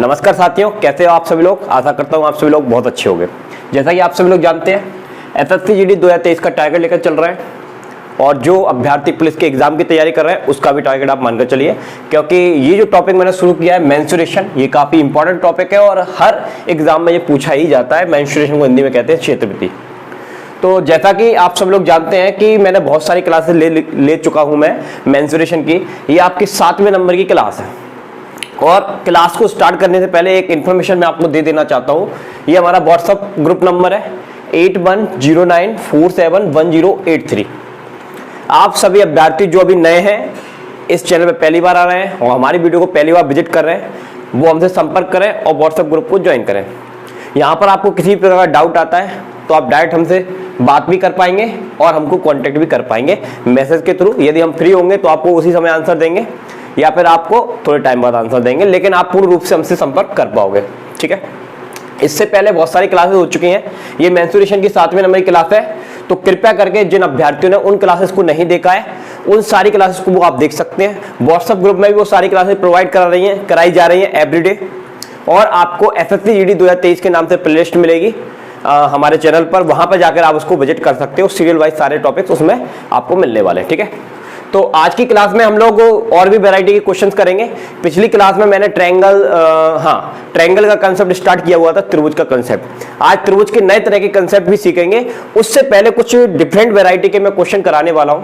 नमस्कार साथियों, कैसे हो आप सभी लोग। आशा करता हूँ आप सभी लोग बहुत अच्छे होंगे। जैसा कि आप सभी लोग जानते हैं, एसएससी जीडी 2023 का टारगेट लेकर चल रहा है और जो अभ्यर्थी पुलिस के एग्जाम की तैयारी कर रहे हैं उसका भी टारगेट आप मानकर चलिए, क्योंकि ये जो टॉपिक मैंने शुरू किया है मेंस्ट्रुएशन, ये काफ़ी इंपॉर्टेंट टॉपिक है और हर एग्जाम में ये पूछा ही जाता है। मेंस्ट्रुएशन को हिंदी में कहते हैं क्षेत्रवृत्ति। तो जैसा कि आप सब लोग जानते हैं कि मैंने बहुत सारी क्लासेस ले चुका हूँ मैं मेंस्ट्रुएशन की। ये आपकी 7वें नंबर की क्लास है और क्लास को स्टार्ट करने से पहले एक इन्फॉर्मेशन मैं आपको दे देना चाहता हूँ। ये हमारा व्हाट्सअप ग्रुप नंबर है 8109471083। आप सभी अभ्यर्थी जो अभी नए हैं, इस चैनल पे पहली बार आ रहे हैं और हमारी वीडियो को पहली बार विजिट कर रहे हैं, वो हमसे संपर्क करें और व्हाट्सएप ग्रुप को ज्वाइन करें। यहाँ पर आपको किसी प्रकार का डाउट आता है तो आप डायरेक्ट हमसे बात भी कर पाएंगे और हमको कांटेक्ट भी कर पाएंगे मैसेज के थ्रू। यदि हम फ्री होंगे तो आपको उसी समय आंसर देंगे या फिर आपको थोड़े टाइम बाद आंसर देंगे, लेकिन आप पूर्ण रूप से हमसे संपर्क कर पाओगे। ठीक है, इससे पहले बहुत सारी क्लासेस हो चुकी हैं। ये मेंस्ट्रुएशन की 7वें नंबर की क्लास है, तो कृपया करके जिन अभ्यर्थियों ने उन क्लासेस को नहीं देखा है, उन सारी क्लासेस को वो आप देख सकते हैं। व्हाट्सएप ग्रुप में भी वो सारी क्लासेस प्रोवाइड कराई जा रही हैं एवरीडे। और आपको एसएससी जीडी 2023 के नाम से प्लेलिस्ट मिलेगी हमारे चैनल पर, वहां पर जाकर आप उसको विजिट कर सकते हो। सीरियल वाइज सारे टॉपिक्स उसमें आपको मिलने वाले हैं। ठीक है, तो आज की क्लास में हम लोग और भी वैरायटी के क्वेश्चंस करेंगे। पिछली क्लास में मैंने ट्रायंगल का कंसेप्ट स्टार्ट किया हुआ था, त्रिभुज का कंसेप्ट। आज त्रिभुज के नए तरह के कंसेप्ट भी सीखेंगे। उससे पहले कुछ डिफरेंट वैरायटी के मैं क्वेश्चन कराने वाला हूं।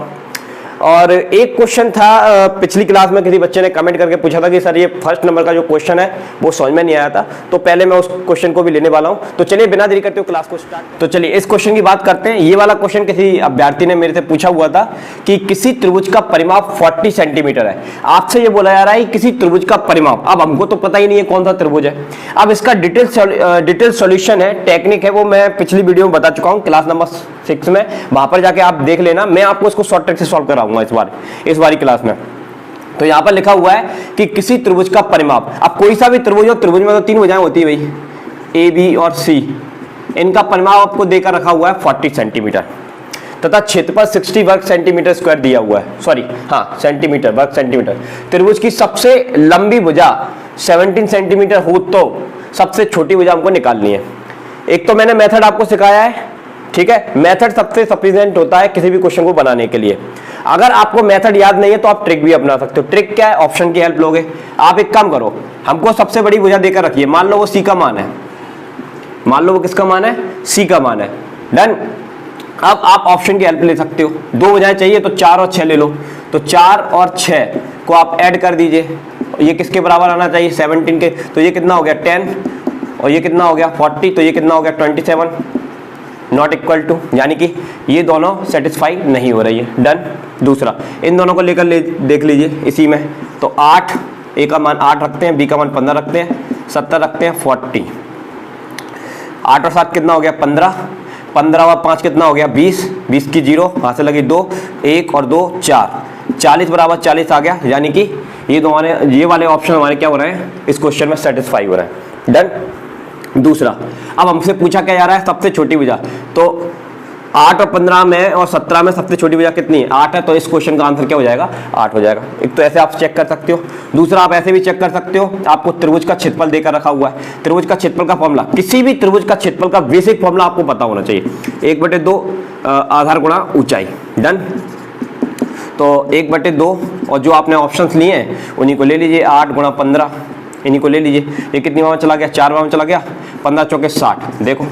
और एक क्वेश्चन था पिछली क्लास में, किसी बच्चे ने कमेंट करके पूछा था कि सर ये फर्स्ट नंबर का जो क्वेश्चन है वो समझ में नहीं आया था, तो पहले मैं उस क्वेश्चन को भी लेने वाला हूं। तो चलिए बिना देरी करते हुए क्लास को स्टार्ट। तो चलिए इस क्वेश्चन की बात करते हैं। ये वाला क्वेश्चन किसी अभ्यर्थी ने मेरे से पूछा हुआ था कि किसी त्रिभुज का परिमाप 40 सेंटीमीटर है। आपसे ये बोला जा रहा है किसी त्रिभुज का परिमाप। अब हमको तो पता ही नहीं है कौन सा त्रिभुज है। अब इसका डिटेल सॉल्यूशन है, टेक्निक है, वो मैं पिछली वीडियो में बता चुका हूँ क्लास नंबर 6 में। वहां पर जाके आप देख लेना, मैं आपको इसको शॉर्ट ट्रिक से सॉल्व कराऊंगा इस बारी क्लास में। तो यहां पर लिखा हुआ है कि किसी त्रिभुज का परिमाप। अब कोई सा भी त्रिभुज हो, त्रिभुज में तो 3 भुजाएं होती है भाई, ए बी और सी। इनका परिमाप आपको देकर रखा हुआ है 40 सेंटीमीटर तथा क्षेत्रफल 60 वर्ग सेंटीमीटर स्क्वायर दिया हुआ है। सेंटीमीटर वर्ग सेंटीमीटर। त्रिभुज की सबसे लंबी भुजा 17 सेंटीमीटर हो तो सबसे छोटी भुजा हमको निकालनी है। एक तो मैंने मेथड आपको सिखाया है, ठीक है। मेथड सबसे सफिशिएंट होता है किसी भी क्वेश्चन को बनाने के लिए। अगर आपको मेथड याद नहीं है तो आप ट्रिक भी अपना सकते हो। ट्रिक क्या है? ऑप्शन की हेल्प लोगे। आप एक काम करो, हमको सबसे बड़ी भुजा देकर रखिए, मान लो वो सी का मान है, मान लो वो किसका मान है? सी का मान है। डन। अब आप ऑप्शन की हेल्प ले सकते हो। 2 भुजाएं चाहिए तो 4 और 6 ले लो। तो 4 और 6 को आप ऐड कर दीजिए। ये किसके बराबर आना चाहिए? 17 के। तो ये कितना हो गया? 10। और ये कितना हो गया? 40। तो ये कितना हो गया? 27। नॉट इक्वल टू, यानी कि ये दोनों सेटिस्फाई नहीं हो रही है। डन। दूसरा, इन दोनों को लेकर देख लीजिए इसी में। तो 8, ए का मान 8 रखते हैं, बी का मान 15 रखते हैं, 70 रखते हैं, 40। 8 और 7 कितना हो गया? 15। 15 और 5 कितना हो गया? 20। 20 की 0 हाथ से लगी 2, 1 और 2 4। 40 बराबर 40 आ गया, यानी कि ये वाले ऑप्शन हमारे क्या हो रहे हैं? इस क्वेश्चन में सेटिस्फाई हो रहे हैं। डन। दूसरा, अब हमसे पूछा क्या जा रहा है? सबसे छोटी भुजा। तो 8 और 15 में और 17 में सबसे छोटी भुजा कितनी है? 8 है। तो इस क्वेश्चन का आंसर क्या हो जाएगा? 8 हो जाएगा। एक तो ऐसे आप चेक कर सकते हो। दूसरा, आप ऐसे भी चेक कर सकते हो, आपको त्रिभुज का क्षेत्रफल देकर रखा हुआ है। त्रिभुज का क्षेत्रफल का फॉर्मूला, किसी भी त्रिभुज का क्षेत्रफल का बेसिक फॉर्मूला आपको पता होना चाहिए। 1/2 आधार गुणा ऊंचाई। डन। तो 1/2 और जो आपने ऑप्शंस लिए हैं उन्हीं को ले लीजिए। 8 गुणा 15, इन्हीं को ले लीजिए। ये कितनी बार में चला गया? 4 बार में चला गया। 15 चौके 60। देखो,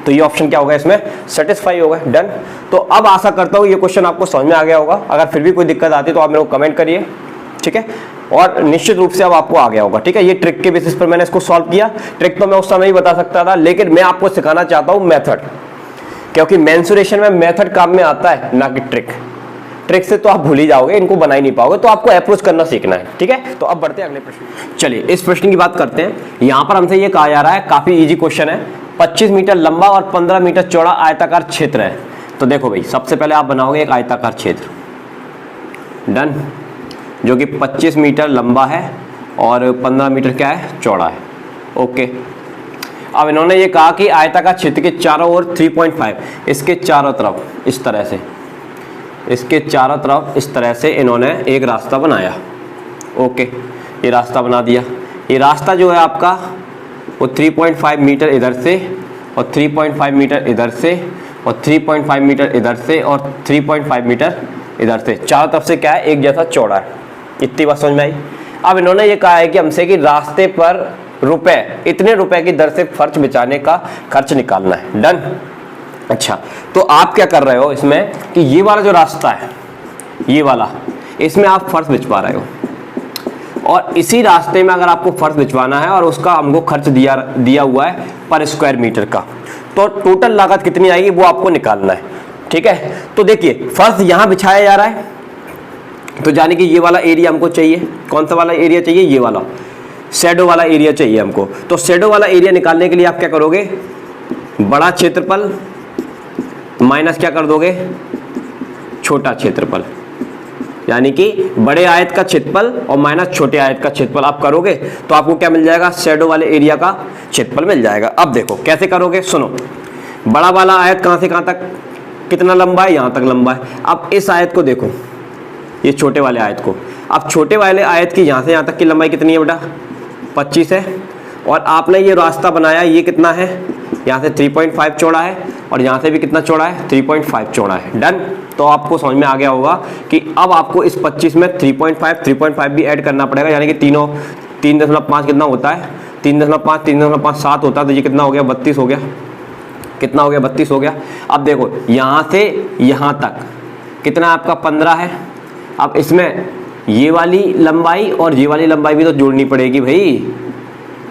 तो ये ऑप्शन क्या होगा? इसमें सेटिस्फाई होगा। डन। तो अब आशा करता हूँ ये क्वेश्चन आपको समझ में आ गया होगा। अगर फिर भी कोई दिक्कत आती है तो आप मेरे को कमेंट करिए, ठीक है। और निश्चित रूप से अब आपको आ गया होगा, ठीक है। ये ट्रिक के बेसिस पर मैंने इसको सॉल्व किया। ट्रिक तो मैं उस समय ही बता सकता था, लेकिन मैं आपको सिखाना चाहता हूँ मेथड, क्योंकि मेंस्ट्रुएशन में मेथड काम में आता है, ना कि ट्रिक। ट्रिक से तो आप भूल ही जाओगे, इनको बना ही नहीं पाओगे। तो आपको अप्रोच करना सीखना है, ठीक है। तो अब बढ़ते हैं अगले प्रश्न। चलिए इस प्रश्न की बात करते हैं। यहाँ पर हमसे ये कहा जा रहा है, काफी इजी क्वेश्चन है। 25 मीटर लंबा और 15 मीटर चौड़ा आयताकार क्षेत्र है। तो देखो भाई, सबसे पहले आप बनाओगे एक आयताकार क्षेत्र। डन। जो कि 25 मीटर लंबा है और 15 मीटर क्या है? चौड़ा है। ओके। अब इन्होंने ये कहा कि आयताकार क्षेत्र के चारों ओर 3.5, इसके चारों तरफ इस तरह से, इसके चारों तरफ इस तरह से इन्होंने एक रास्ता बनाया। ओके, ये रास्ता बना दिया। ये रास्ता जो है आपका वो 3.5 मीटर इधर से और 3.5 मीटर इधर से और 3.5 मीटर इधर से और 3.5 मीटर इधर से, चारों तरफ से क्या है एक जैसा चौड़ा है। इतनी बात समझ में आई। अब इन्होंने ये कहा है कि हमसे कि रास्ते पर रुपए, इतने रुपए की दर से फर्श बिछाने का खर्च निकालना है। डन। अच्छा, तो आप क्या कर रहे हो इसमें कि ये वाला जो रास्ता है, ये वाला, इसमें आप फर्श बिछवा रहे हो और इसी रास्ते में अगर आपको फर्श बिछवाना है और उसका हमको खर्च दिया हुआ है पर स्क्वायर मीटर का, तो टोटल लागत कितनी आएगी वो आपको निकालना है। ठीक है, तो देखिए फर्श यहाँ बिछाया जा रहा है, तो यानी कि ये वाला एरिया हमको चाहिए। कौन सा वाला एरिया चाहिए? ये वाला शैडो वाला एरिया चाहिए हमको। तो शैडो वाला एरिया निकालने के लिए आप क्या करोगे? बड़ा क्षेत्रफल माइनस क्या कर दोगे? छोटा क्षेत्रफल, यानी कि बड़े आयत का क्षेत्रफल और माइनस छोटे आयत का क्षेत्रफल आप करोगे तो आपको क्या मिल जाएगा? शैडो वाले एरिया का क्षेत्रफल मिल जाएगा। अब देखो कैसे करोगे, सुनो। बड़ा वाला आयत कहाँ से कहाँ तक कितना लंबा है? यहाँ तक लंबा है। अब इस आयत को देखो, ये छोटे वाले आयत को। अब छोटे वाले आयत की यहाँ से यहाँ तक की लंबाई कितनी है बेटा? 25 है। और आपने ये रास्ता बनाया, ये कितना है? यहाँ से 3.5 चौड़ा है और यहाँ से भी कितना चौड़ा है? 3.5 चौड़ा है। डन। तो आपको समझ में आ गया होगा कि अब आपको इस 25 में 3.5 भी ऐड करना पड़ेगा, यानी कि 3.5 कितना होता है? 3.5 7 होता है, तो ये कितना हो गया? 32 हो गया। कितना हो गया? 32 हो गया। अब देखो यहाँ से यहाँ तक कितना आपका? 15 है। अब इसमें ये वाली लंबाई और ये वाली लंबाई भी तो जोड़नी पड़ेगी भाई,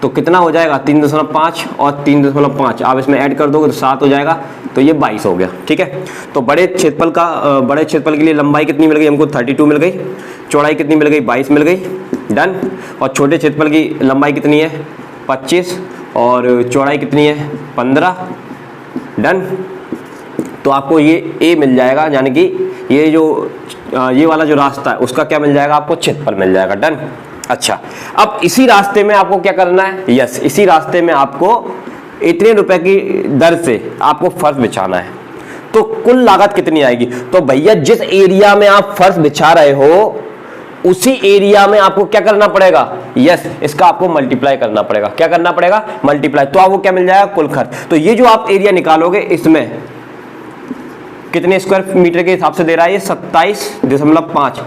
तो कितना हो जाएगा? 3.5 और 3.5 आप इसमें ऐड कर दोगे तो 7 हो जाएगा, तो ये 22 हो गया। ठीक है, तो बड़े क्षेत्रफल के लिए लंबाई कितनी मिल गई हमको? 32 मिल गई। चौड़ाई कितनी मिल गई? 22 मिल गई। डन। और छोटे क्षेत्रफल की लंबाई कितनी है? 25 और चौड़ाई कितनी है? 15। डन। तो आपको ये ए मिल जाएगा, यानी कि ये वाला जो रास्ता है उसका क्या मिल जाएगा? आपको क्षेत्रफल मिल जाएगा। डन। अच्छा, अब इसी रास्ते में आपको क्या करना है? यस, इसी रास्ते में आपको इतने रुपए की दर से आपको फर्श बिछाना है। तो कुल लागत कितनी आएगी? तो भैया जिस एरिया में आप फर्श बिछा रहे हो उसी एरिया में आपको क्या करना पड़ेगा? यस, इसका आपको मल्टीप्लाई करना पड़ेगा। क्या करना पड़ेगा? मल्टीप्लाई। तो आपको क्या मिल जाएगा? कुल खर्च। तो ये जो आप एरिया निकालोगे इसमें कितने स्क्वायर मीटर के हिसाब से दे रहा है? ये 27.5।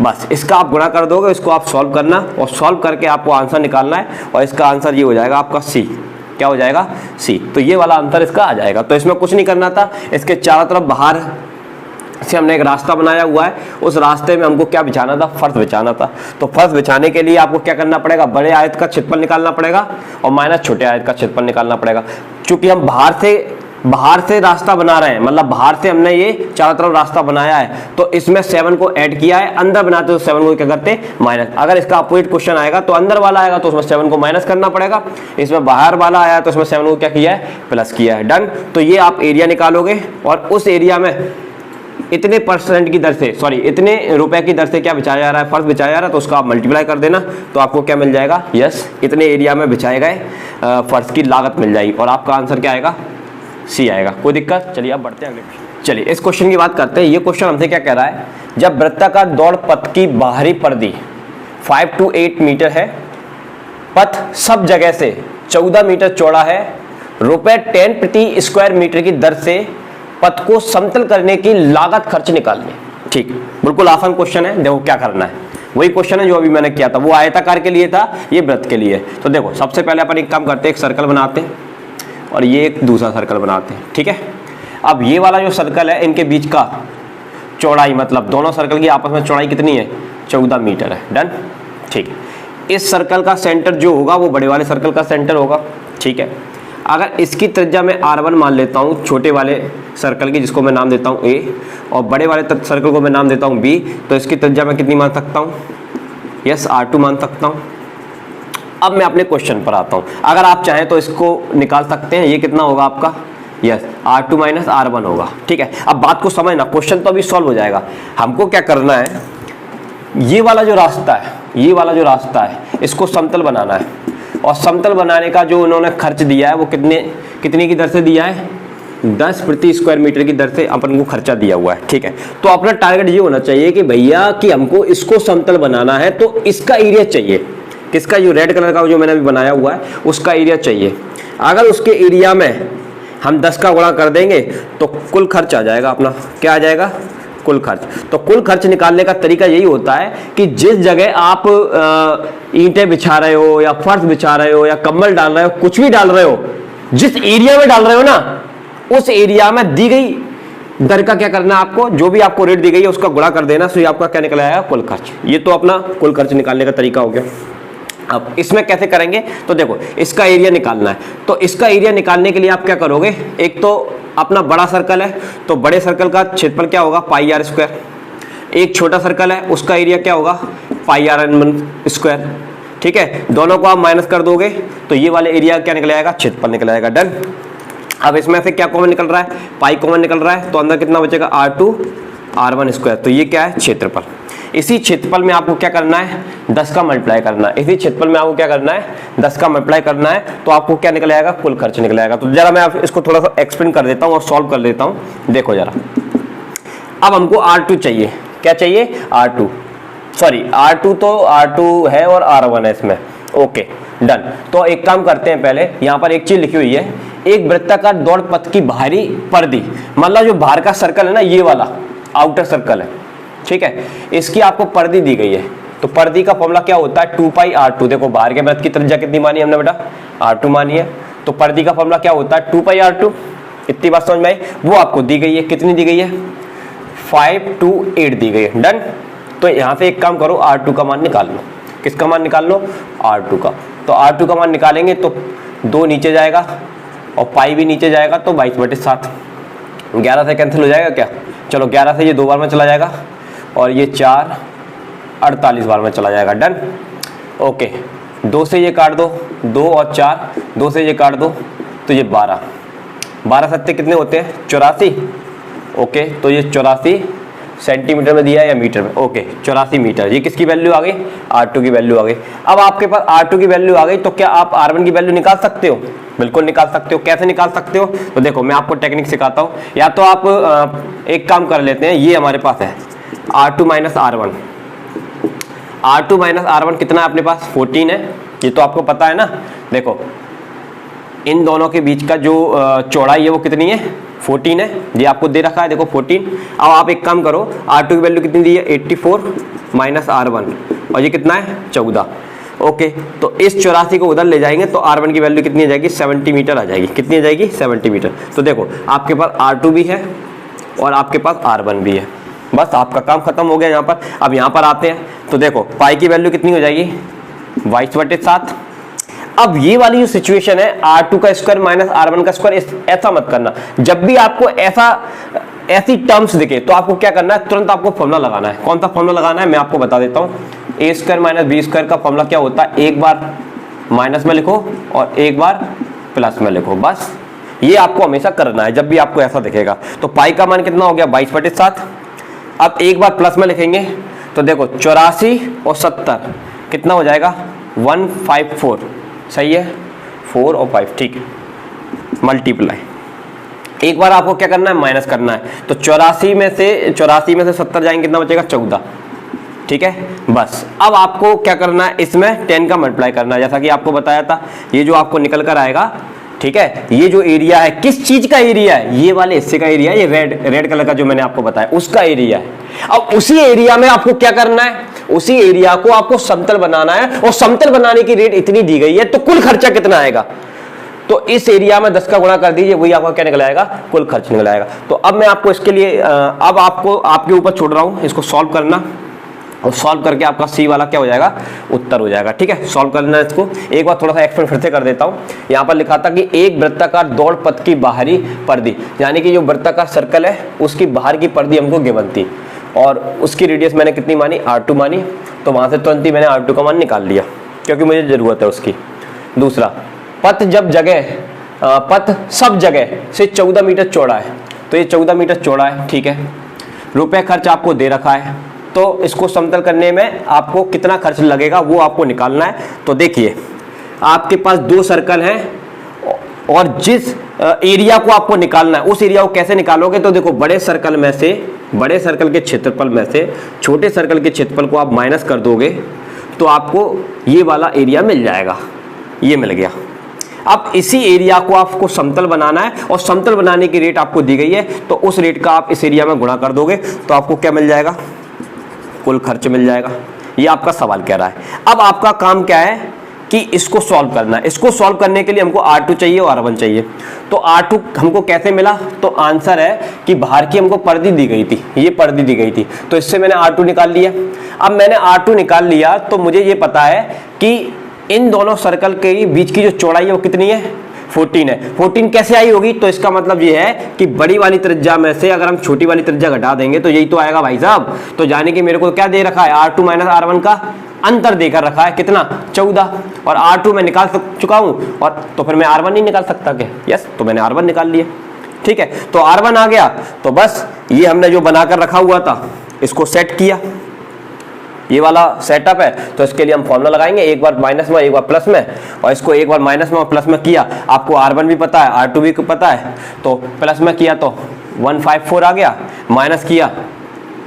बस इसका आप गुणा कर दोगे, इसको आप सॉल्व करना और सॉल्व करके आपको आंसर निकालना है और इसका आंसर ये हो जाएगा आपका सी। क्या हो जाएगा? सी। तो ये वाला आंसर इसका आ जाएगा। तो इसमें कुछ नहीं करना था, इसके चारों तरफ बाहर से हमने एक रास्ता बनाया हुआ है, उस रास्ते में हमको क्या बिछाना था? फर्श बिछाना था। तो फर्श बिछाने के लिए आपको क्या करना पड़ेगा? बड़े आयत का क्षेत्रफल निकालना पड़ेगा और माइनस छोटे आयत का क्षेत्रफल निकालना पड़ेगा। क्योंकि हम बाहर से रास्ता बना रहे हैं, मतलब बाहर से हमने ये चारों तरफ रास्ता बनाया है, तो इसमें 7 को ऐड किया है। अंदर बनाते तो 7 को क्या करते? माइनस। अगर इसका अपोजिट क्वेश्चन आएगा तो अंदर वाला आएगा तो उसमें 7 को माइनस करना पड़ेगा। इसमें बाहर वाला आया तो उसमें 7 को क्या किया है? प्लस किया है। डन। तो ये आप एरिया निकालोगे और उस एरिया में इतने परसेंट की दर से, सॉरी इतने रुपए की दर से क्या बिछाया जा रहा है? फर्श बिछाया जा रहा है, तो उसका आप मल्टीप्लाई कर देना, तो आपको क्या मिल जाएगा? यस, इतने एरिया में बिछाए गए फर्श की लागत मिल जाएगी और आपका आंसर क्या आएगा? सी आएगा। कोई दिक्कत? चलिए अब बढ़ते हैं अगले क्वेश्चन। चलिए इस क्वेश्चन की बात करते हैं। ये क्वेश्चन हमसे क्या कह रहा है? जब वृत्ताकार दौड़ पथ की बाहरी परिधि 5 to 8 मीटर है, पथ सब जगह से 14 मीटर चौड़ा है, रुपए 10 प्रति स्क्वायर मीटर की दर से पथ को समतल करने की लागत खर्च निकालनी। ठीक, बिल्कुल आसान क्वेश्चन है। देखो क्या करना है, वही क्वेश्चन है जो अभी मैंने किया था, वो आयताकार के लिए था, ये वृत्त के लिए। तो देखो सबसे पहले अपन एक काम करते हैं, एक सर्कल बनाते हैं और ये एक दूसरा सर्कल बनाते हैं। ठीक है, अब ये वाला जो सर्कल है इनके बीच का चौड़ाई, मतलब दोनों सर्कल की आपस में चौड़ाई कितनी है? 14 मीटर है। डन। ठीक, इस सर्कल का सेंटर जो होगा वो बड़े वाले सर्कल का सेंटर होगा। ठीक है, अगर इसकी त्रिज्या मैं R1 मान लेता हूँ, छोटे वाले सर्कल की, जिसको मैं नाम देता हूँ A, और बड़े वाले सर्कल को मैं नाम देता हूँ B, तो इसकी त्रिज्या मैं कितनी मान सकता हूँ? यस, R2 मान सकता हूँ। अब मैं अपने क्वेश्चन पर आता हूँ। अगर आप चाहें तो इसको निकाल सकते हैं, ये कितना होगा आपका? यस, R2 माइनस R1 होगा। ठीक है, अब बात को समझना, क्वेश्चन तो अभी सॉल्व हो जाएगा। हमको क्या करना है? ये वाला जो रास्ता है इसको समतल बनाना है, और समतल बनाने का जो उन्होंने खर्च दिया है वो कितने की दर से दिया है? 10 प्रति स्क्वायर मीटर की दर से अपन को खर्चा दिया हुआ है। ठीक है, तो अपना टारगेट ये होना चाहिए कि भैया कि हमको इसको समतल बनाना है, तो इसका एरिया चाहिए। किसका, जो रेड कलर का जो मैंने अभी बनाया हुआ है उसका एरिया चाहिए। अगर उसके एरिया में हम 10 का गुणा कर देंगे तो कुल खर्च आ जाएगा अपना, क्या आ जाएगा, कुल खर्च। तो कुल खर्च निकालने का तरीका यही होता है कि जिस जगह आप ईंटें बिछा रहे हो या फर्श बिछा रहे हो या कंबल डाल रहे हो, कुछ भी डाल रहे हो, जिस एरिया में डाल रहे हो ना, उस एरिया में दी गई दर का क्या करना है आपको, जो भी आपको रेट दी गई है उसका गुणा कर देना, तो ये आपका क्या निकल आएगा, कुल खर्च। ये तो अपना कुल खर्च निकालने का तरीका हो गया। अब इसमें कैसे करेंगे, तो देखो इसका एरिया निकालना है, तो इसका एरिया निकालने के लिए आप क्या करोगे, एक तो अपना बड़ा सर्कल है तो बड़े सर्कल का क्षेत्रफल क्या होगा, पाई आर स्क्वायर। एक छोटा सर्कल है उसका एरिया क्या होगा, पाई आर एन स्क्वायर। ठीक है, दोनों को आप माइनस कर दोगे तो ये वाले एरिया क्या निकल आएगा, क्षेत्रफल निकल आएगा। डन। अब इसमें से क्या कॉमन निकल रहा है, पाई कॉमन निकल रहा है, तो अंदर कितना बचेगा, R2 R1 स्क्वायर। तो ये क्या है, क्षेत्रफल। इसी क्षेत्रफल में आपको क्या करना है, 10 का मल्टीप्लाई करना है। इसी क्षेत्रफल में आपको क्या करना है, 10 का मल्टीप्लाई करना है, तो आपको क्या निकल आएगा, कुल खर्च निकल आएगा। तो जरा मैं इसको थोड़ा सा एक्सप्लेन कर देता हूँ और सॉल्व कर देता हूँ। देखो जरा, अब हमको R2 चाहिए, क्या चाहिए, R2, सॉरी R2 तो R2 है और R1 है इसमें। Okay done. तो एक काम करते हैं, पहले यहाँ पर एक चीज लिखी हुई है, एक वृत्ताकार दौड़ पथ की बाहरी परिधि, मतलब जो बाहर का सर्कल है ना, ये वाला आउटर सर्कल है, ठीक है, इसकी आपको परिधि दी गई है। तो परिधि का फॉर्मूला क्या होता है, 2 पाई R2। देखो बाहर के वृत्त की त्रिज्या कितनी मानी हमने बेटा, R2 मानी है, तो परिधि का फॉर्मूला क्या होता है, 2 पाई R2। इतनी बात समझ में आई, वो आपको दी गई है, कितनी दी गई है, 5 to 8 दी गई है। डन। तो यहाँ से एक काम करो, R2 का मान निकाल लो। किसका मान निकाल लो, R2 का। तो R2 का मान निकालेंगे तो 2 नीचे जाएगा और पाई भी नीचे जाएगा, तो 22/7। 11 से कैंसिल हो जाएगा क्या, चलो 11 से ये 2 बार में चला जाएगा और ये 4 48 बार में चला जाएगा। डन। ओके, 2 से ये काट दो, 2 और 4, 2 से ये काट दो तो ये 12, 12 सत्ते कितने होते हैं, 84। ओके, तो ये 84 सेंटीमीटर में दिया है या मीटर में, ओके 84 मीटर। ये किसकी वैल्यू आ गई, R2 की वैल्यू आ गई। अब आपके पास R2 की वैल्यू आ गई, तो क्या आप R1 की वैल्यू निकाल सकते हो, बिल्कुल निकाल सकते हो। कैसे निकाल सकते हो, तो देखो मैं आपको टेक्निक सिखाता हूँ। या तो आप एक काम कर लेते हैं, ये हमारे पास है R2 minus R1। R2 minus R1 कितना है अपने पास, 14 है, ये तो आपको पता है ना। देखो इन दोनों के बीच का जो चौड़ाई है वो कितनी है, 14 है, ये आपको दे रखा है, देखो 14। अब आप एक काम करो, R2 की वैल्यू कितनी दी है, 84 माइनस R1, और ये कितना है, 14। ओके, तो इस 84 को उधर ले जाएंगे तो R1 की वैल्यू कितनी आ जाएगी, 70 मीटर आ जाएगी। कितनी आ जाएगी, 70 मीटर। तो देखो आपके पास R2 भी है और आपके पास R1 भी है, बस आपका काम खत्म हो गया यहाँ पर। अब यहाँ पर आते हैं, तो देखो पाई की वैल्यू कितनी हो जाएगी, 22/7। अब ये वाली जो सिचुएशन है, R2 का स्क्वायर माइनस R1 का स्क्वायर, ऐसा मत करना। जब भी आपको ऐसी टर्म्स दिखे तो आपको क्या करना है, तुरंत आपको फॉर्मूला लगाना है। कौन सा फॉर्मूला लगाना है, मैं आपको बता देता हूँ। ए स्क्वायर माइनस बी स्क्वायर का फॉर्मूला क्या होता है, एक बार माइनस में लिखो और एक बार प्लस में लिखो, बस ये आपको हमेशा करना है जब भी आपको ऐसा दिखेगा। तो पाई का मान कितना हो गया, 22/7। अब एक बार प्लस में लिखेंगे तो देखो 84 और 70 कितना हो जाएगा, 154। सही है, 4 और 5, ठीक है, मल्टीप्लाई। एक बार आपको क्या करना है, माइनस करना है। तो 84 में से 70 जाएंगे, कितना बचेगा, 14। ठीक है, बस अब आपको क्या करना है, इसमें 10 का मल्टीप्लाई करना है, जैसा कि आपको बताया था। ये जो आपको निकल कर आएगा, ठीक है, ये जो एरिया है, किस चीज का एरिया है, ये वाले हिस्से का एरिया, ये रेड कलर का जो मैंने आपको बताया उसका एरिया है। अब उसी एरिया में आपको क्या करना है, उसी एरिया को आपको समतल बनाना है, और समतल बनाने की रेट इतनी दी गई है, तो कुल खर्चा कितना आएगा, तो इस एरिया में 10 का गुणा कर दीजिए, वही आपका क्या निकल आएगा, कुल खर्च निकल आएगा। तो अब मैं आपको इसके लिए अब आपको आपके ऊपर छोड़ रहा हूं, इसको सॉल्व करना, और सॉल्व करके आपका सी वाला क्या हो जाएगा, उत्तर हो जाएगा। ठीक है, सॉल्व करना है इसको। एक बार थोड़ा सा एक्सप्लेन फिर से कर देता हूँ। यहाँ पर लिखा था कि एक वृत्ताकार दौड़ पथ की बाहरी परिधि, यानी कि जो वृत्ताकार सर्कल है उसकी बाहर की परिधि हमको गिवन थी, और उसकी रेडियस मैंने कितनी मानी, R2 मानी। तो वहां से तुरंत ही मैंने R2 का मान निकाल लिया, क्योंकि मुझे जरूरत है उसकी। दूसरा, पथ सब जगह से 14 मीटर चौड़ा है, तो ये 14 मीटर चौड़ा है, ठीक है। रुपए खर्च आपको दे रखा है, तो इसको समतल करने में आपको कितना खर्च लगेगा वो आपको निकालना है। तो देखिए आपके पास 2 सर्कल हैं, और जिस एरिया को आपको निकालना है उस एरिया को कैसे निकालोगे, तो देखो बड़े सर्कल के क्षेत्रफल में से छोटे सर्कल के क्षेत्रफल को आप माइनस कर दोगे, तो आपको ये वाला एरिया मिल जाएगा, ये मिल गया। अब इसी एरिया को आपको समतल बनाना है और समतल बनाने की रेट आपको दी गई है, तो उस रेट का आप इस एरिया में गुणा कर दोगे तो आपको क्या मिल जाएगा, कुल खर्च मिल जाएगा। ये आपका सवाल कह रहा है। अब आपका काम क्या है कि इसको सॉल्व करना है। इसको सॉल्व करने के लिए हमको R2 चाहिए और R1 चाहिए। तो R2 हमको कैसे मिला, तो आंसर है कि बाहर की हमको परिधि दी गई थी, ये परिधि दी गई थी, तो इससे मैंने R2 निकाल लिया। अब मैंने R2 निकाल लिया तो मुझे ये पता है कि इन दोनों सर्कल के बीच की जो चौड़ाई है वो कितनी है, 14 है। 14 कैसे आई होगी, तो इसका मतलब ये है कि बड़ी वाली त्रिज्या में से अगर हम छोटी वाली त्रिज्या घटा देंगे तो यही तो आएगा भाई साहब। तो जाने कि मेरे को क्या दे रखा है, R2 माइनस R1 का अंतर देकर रखा है, कितना, 14, और R2 मैं निकाल चुका हूं, और तो फिर मैं R1 नहीं निकाल सकता क्या, यस, तो मैंने R1 निकाल लिया। ठीक है, तो R1 आ गया, तो बस ये हमने जो बनाकर रखा हुआ था इसको सेट किया, ये वाला सेटअप है। तो इसके लिए हम फॉर्मूला लगाएंगे, एक बार माइनस में एक बार प्लस में, और इसको एक बार माइनस में और प्लस में किया। आपको R1 भी पता है, R2 भी पता है, तो प्लस में किया तो 154 आ गया, माइनस किया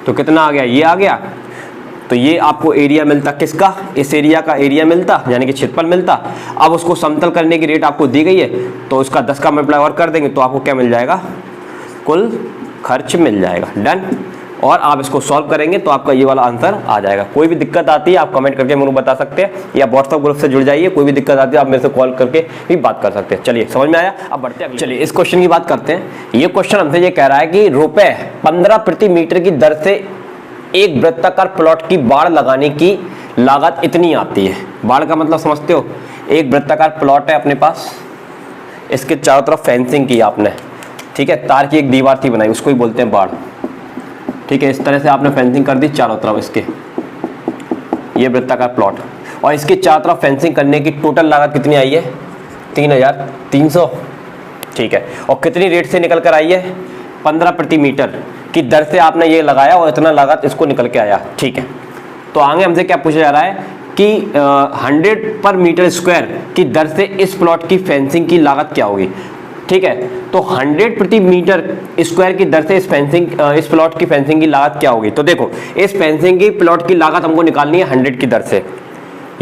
तो कितना आ गया, ये आ गया। तो ये आपको एरिया मिलता किसका, इस एरिया का एरिया मिलता, यानी कि क्षेत्रफल मिलता। अब उसको समतल करने की रेट आपको दी गई है, तो उसका 10 का मल्टीप्लाई और कर देंगे तो आपको क्या मिल जाएगा, कुल खर्च मिल जाएगा। डन। और आप इसको सॉल्व करेंगे तो आपका ये वाला आंसर आ जाएगा। कोई भी दिक्कत आती है आप कमेंट करके मुझे बता सकते हैं, या व्हाट्सएप ग्रुप से जुड़ जाइए। कोई भी दिक्कत आती है आप मेरे से कॉल करके भी बात कर सकते हैं। चलिए, समझ में आया। अब बढ़ते हैं, चलिए इस क्वेश्चन की बात करते हैं। ये क्वेश्चन हमसे ये कह रहा है कि रुपए 15 प्रति मीटर की दर से एक वृत्ताकार प्लॉट की बाड़ लगाने की लागत इतनी आती है। बाड़ का मतलब समझते हो, एक वृत्ताकार प्लॉट है अपने पास, इसके चारों तरफ फेंसिंग की आपने, ठीक है, तार की एक दीवार थी बनाई, उसको ही बोलते हैं बाड़। ठीक है, इस तरह से आपने फेंसिंग कर दी चारों तरफ इसके, ये वृत्ताकार प्लॉट, और इसके चारों तरफ फेंसिंग करने की टोटल लागत कितनी आई है, 3300। ठीक है, और कितनी रेट से निकल कर आई है, 15 प्रति मीटर की दर से आपने ये लगाया और इतना लागत इसको निकल के आया। ठीक है, तो आगे हमसे क्या पूछा जा रहा है कि 100 पर मीटर स्क्वायर की दर से इस प्लॉट की फेंसिंग की लागत क्या होगी। ठीक है, तो 100 प्रति मीटर स्क्वायर की दर से इस प्लॉट की फेंसिंग की लागत क्या होगी। तो देखो, इस फेंसिंग की प्लॉट की लागत हमको निकालनी है 100 की दर से।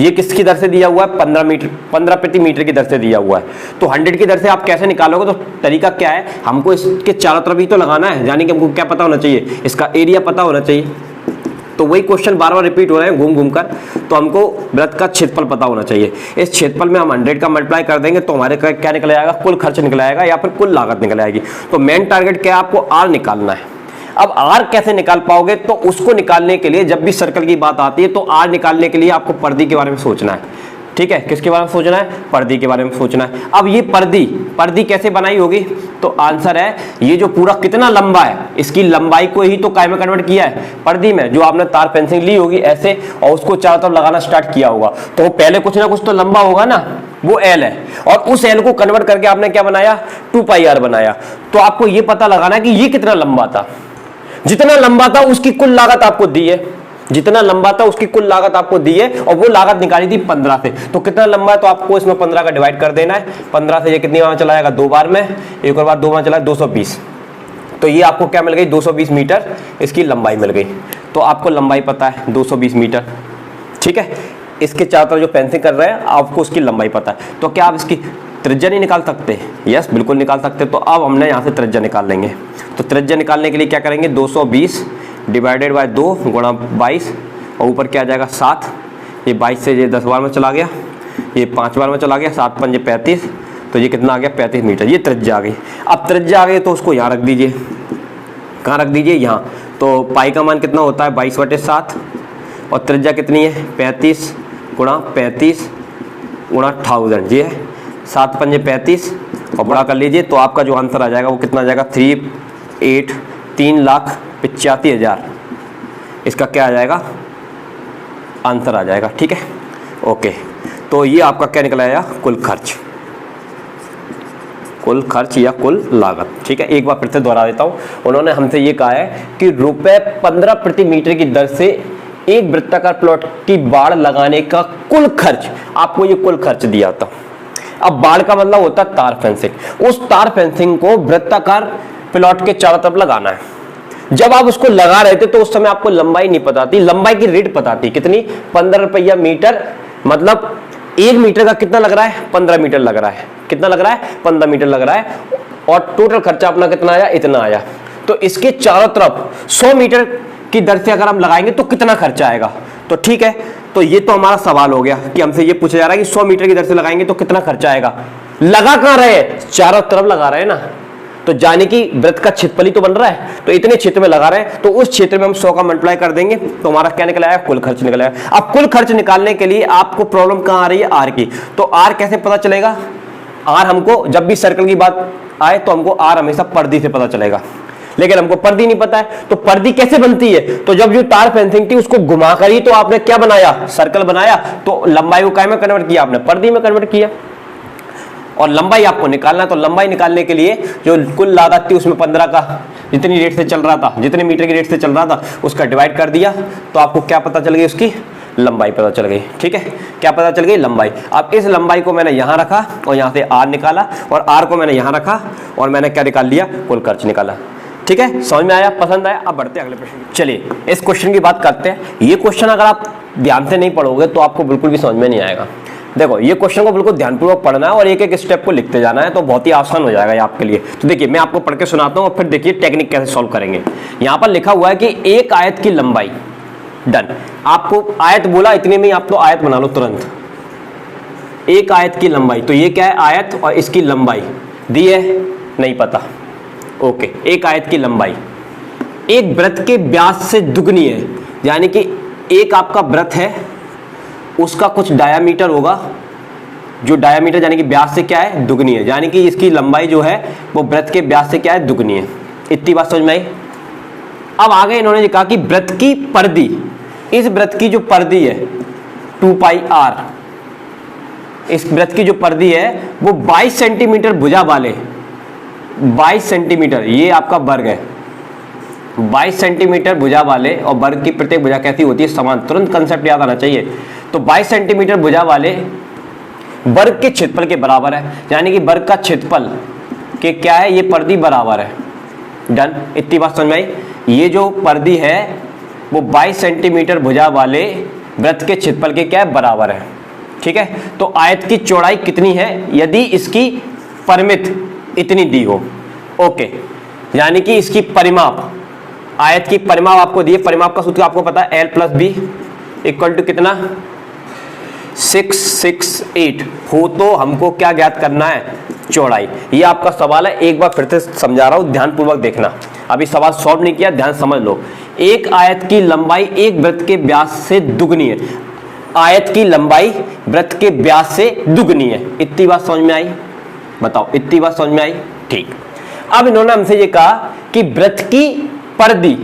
ये किसकी दर से दिया हुआ है, 15 प्रति मीटर की दर से दिया हुआ है। तो 100 की दर से आप कैसे निकालोगे, तो तरीका क्या है, हमको इसके चारों तरफ ही तो लगाना है, यानी कि हमको क्या पता होना चाहिए, इसका एरिया पता होना चाहिए। तो वही क्वेश्चन बार बार रिपीट हो रहे हैं घूम घूम कर। तो हमको वृत्त का क्षेत्रफल पता होना चाहिए। इस क्षेत्रफल में हम 100 का मल्टीप्लाई कर देंगे तो हमारे क्या निकल आएगा, कुल खर्च निकल आएगा या फिर कुल लागत निकल आएगी। तो मेन टारगेट क्या है, आपको आर निकालना है। अब आर कैसे निकाल पाओगे, तो उसको निकालने के लिए जब भी सर्कल की बात आती है तो आर निकालने के लिए आपको परिधि के बारे में सोचना है। ठीक है, किसके बारे में सोचना है, परिधि के बारे में सोचना है। अब ये परिधि कैसे बनाई होगी, तो आंसर है ये जो पूरा कितना लंबा है, इसकी लंबाई को ही तो काय में कन्वर्ट किया है, परिधि में। जो आपने तार फेंसिंग ली होगी ऐसे और उसको चारों तरफ लगाना स्टार्ट किया होगा, तो पहले कुछ ना कुछ तो लंबा होगा ना, वो एल है, और उस एल को कन्वर्ट करके आपने क्या बनाया, 2πr बनाया। तो आपको ये पता लगाना है कि ये कितना लंबा था। जितना लंबा था उसकी कुल लागत आपको दी है, जितना लंबा था उसकी कुल लागत आपको दी है, और वो लागत निकाली थी 15 से। तो कितना लंबा है, तो आपको इसमें 15 का डिवाइड कर देना है। 15 से ये कितनी बार चला जाएगा, 2 बार में, एक और बार 2 बार चला 220। तो ये आपको क्या मिल गई, 220 मीटर इसकी लंबाई मिल गई। तो आपको लंबाई पता है 220 मीटर। ठीक है, इसके चारों तरफ जो फेंसिंग कर रहे हैं आपको उसकी लंबाई पता है। तो क्या आप इसकी त्रिज्या नहीं निकाल सकते, यस बिल्कुल निकाल सकते। तो अब हमने यहाँ से त्रिज्या निकाल लेंगे। तो त्रिज्या निकालने के लिए क्या करेंगे, 220 डिवाइडेड बाय 2 गुणा 22, और ऊपर क्या आ जाएगा 7। ये 22 से ये 10 बार में चला गया, ये 5 बार में चला गया, 7 5 35, तो ये कितना आ गया 35 मीटर। ये त्रिज्या आ गई। अब त्रिज्या आ गई तो उसको यहाँ रख दीजिए, कहाँ रख दीजिए, यहाँ। तो पाई का मान कितना होता है 22/7, और त्रिज्या कितनी है 35 गुणा 35 गुणा 1000, ये है 7 5 35, और बड़ा कर लीजिए। तो आपका जो आंसर आ जाएगा वो कितना आ जाएगा, 3,85,000 इसका क्या आ जाएगा, आंसर आ जाएगा। ठीक है, ओके। तो ये आपका क्या निकल आया, कुल खर्च या कुल लागत। ठीक है, एक बार फिर से दोहरा देता हूँ। उन्होंने हमसे ये कहा है कि रुपए 15 प्रति मीटर की दर से एक वृत्ताकार प्लॉट की बाड़ लगाने का कुल खर्च, आपको ये कुल खर्च दिया था। अब बाड़ का मतलब होता है तार फेंसिंग। उस तार फेंसिंग को वृत्ताकार प्लॉट के चारों तरफ लगाना है। जब आप उसको लगा रहे थे तो उस समय आपको लंबाई नहीं पता थी, लंबाई की रेट पता थी कितनी, 15 रुपया मीटर, मतलब 1 मीटर का कितना लग रहा है, 15 मीटर लग रहा है, कितना लग रहा है, 15 मीटर लग रहा है, और टोटल खर्चा अपना कितना आया, इतना आया। तो इसके चारों तरफ 100 मीटर की दर से अगर हम लगाएंगे तो कितना खर्चा आएगा। तो ठीक है, तो ये तो हमारा सवाल हो गया कि हमसे ये पूछा जा रहा है कि 100 मीटर की दर से लगाएंगे तो कितना खर्चा आएगा। लगा कहां रहे हैं, चारों तरफ लगा रहे हैं ना, तो जाने की वृत्त का क्षेत्रफल ही तो बन रहा है, तो इतने क्षेत्र में लगा रहे हैं, तो उस क्षेत्र में हम 100 का मल्टीप्लाई कर देंगे तो हमारा क्या निकल आया, कुल खर्च निकल आया। अब कुल खर्च निकालने के लिए आपको प्रॉब्लम कहां आ रही है, आर की। तो आर कैसे पता चलेगा, आर हमको जब भी सर्कल की बात आए तो हमको आर हमेशा परिधि से पता चलेगा, लेकिन हमको परिधि नहीं पता है। तो परिधि कैसे बनती है, तो जब जो तार फेंसिंग थी उसको घुमाकर ही तो आपने क्या बनाया, सर्कल बनाया, तो लंबाई को काय में कन्वर्ट किया आपने, परिधि में कन्वर्ट किया, और लंबाई आपको निकालना है। तो लंबाई निकालने के लिए जो कुल लागत थी उसमें 15 का जितनी रेट से चल रहा था, जितने मीटर की रेट से चल रहा था उसका डिवाइड कर दिया, तो आपको क्या पता चल गई, उसकी लंबाई पता चल गई। ठीक है, क्या पता चल गई, लंबाई। अब इस लंबाई को मैंने यहां रखा और यहां से आर निकाला, और आर को मैंने यहां रखा और मैंने क्या निकाल लिया, कुल खर्च निकाला। ठीक है, समझ में आया, पसंद आया। अब बढ़ते हैं अगले प्रश्न। चलिए इस क्वेश्चन की बात करते हैं। ये क्वेश्चन अगर आप ध्यान से नहीं पढ़ोगे तो आपको बिल्कुल भी समझ में नहीं आएगा। देखो, ये क्वेश्चन को बिल्कुल ध्यानपूर्वक पढ़ना है और एक एक स्टेप को लिखते जाना है, तो बहुत ही आसान हो जाएगा ये आपके लिए। तो देखिए, मैं आपको पढ़ के सुनाता हूँ और फिर देखिए टेक्निक कैसे सॉल्व करेंगे। यहाँ पर लिखा हुआ है कि एक आयत की लंबाई, डन। आपको आयत बोला, इतने में आप तो आयत बना लो तुरंत। एक आयत की लंबाई, तो ये क्या है, आयत, और इसकी लंबाई दी है, नहीं पता। ओके, एक आयत की लंबाई एक वृत्त के व्यास से दुगनी है, यानी कि एक आपका वृत्त है, उसका कुछ डायामीटर होगा, जो डायामीटर यानी कि व्यास से क्या है, दुगनी है, यानी कि इसकी लंबाई जो है वो वृत्त के व्यास से क्या है, दुगनी है। इतनी बात समझ में आई। अब आगे इन्होंने कहा कि वृत्त की परिधि, इस वृत्त की जो परिधि है 2 पाई आर, इस वृत्त की जो परिधि है वो 22 सेंटीमीटर भुजा वाले, 22 सेंटीमीटर, ये आपका वर्ग है, 22 सेंटीमीटर भुजा वाले, और वर्ग की प्रत्येक भुजा कैसी होती है, समान। तुरंत कंसेप्ट याद आना चाहिए। तो 22 सेंटीमीटर भुजा वाले वर्ग के क्षेत्रफल के बराबर है, यानी कि वर्ग का क्षेत्रफल के क्या है, ये परिधि बराबर है। डन, इतनी बात समझ में आई। ये जो परिधि है वो 22 सेंटीमीटर भुजा वाले वृत्त के क्षेत्रफल के क्या है, बराबर है। ठीक है, तो आयत की चौड़ाई कितनी है, यदि इसकी परिमित इतनी दी हो। ओके, यानी कि इसकी परिमाप, आयत की परिमाप आपको दी है। परिमाप का सूत्र आपको पता है, L plus B equal to कितना, 668 हो। तो हमको क्या ज्ञात करना है, चौड़ाई। ये आपका सवाल है, एक बार फिर से समझा रहा हूं, ध्यानपूर्वक देखना। अभी सवाल सॉल्व नहीं किया, ध्यान समझ लो। एक आयत की लंबाई एक वृत्त के व्यास से दुगनी है, आयत की लंबाई वृत्त के व्यास से दुगनी है। इतनी बात समझ में आई, बताओ, इतनी बात समझ में आई। ठीक, अब इन्होंने हमसे ये कहा कि वृत्त की परिधि,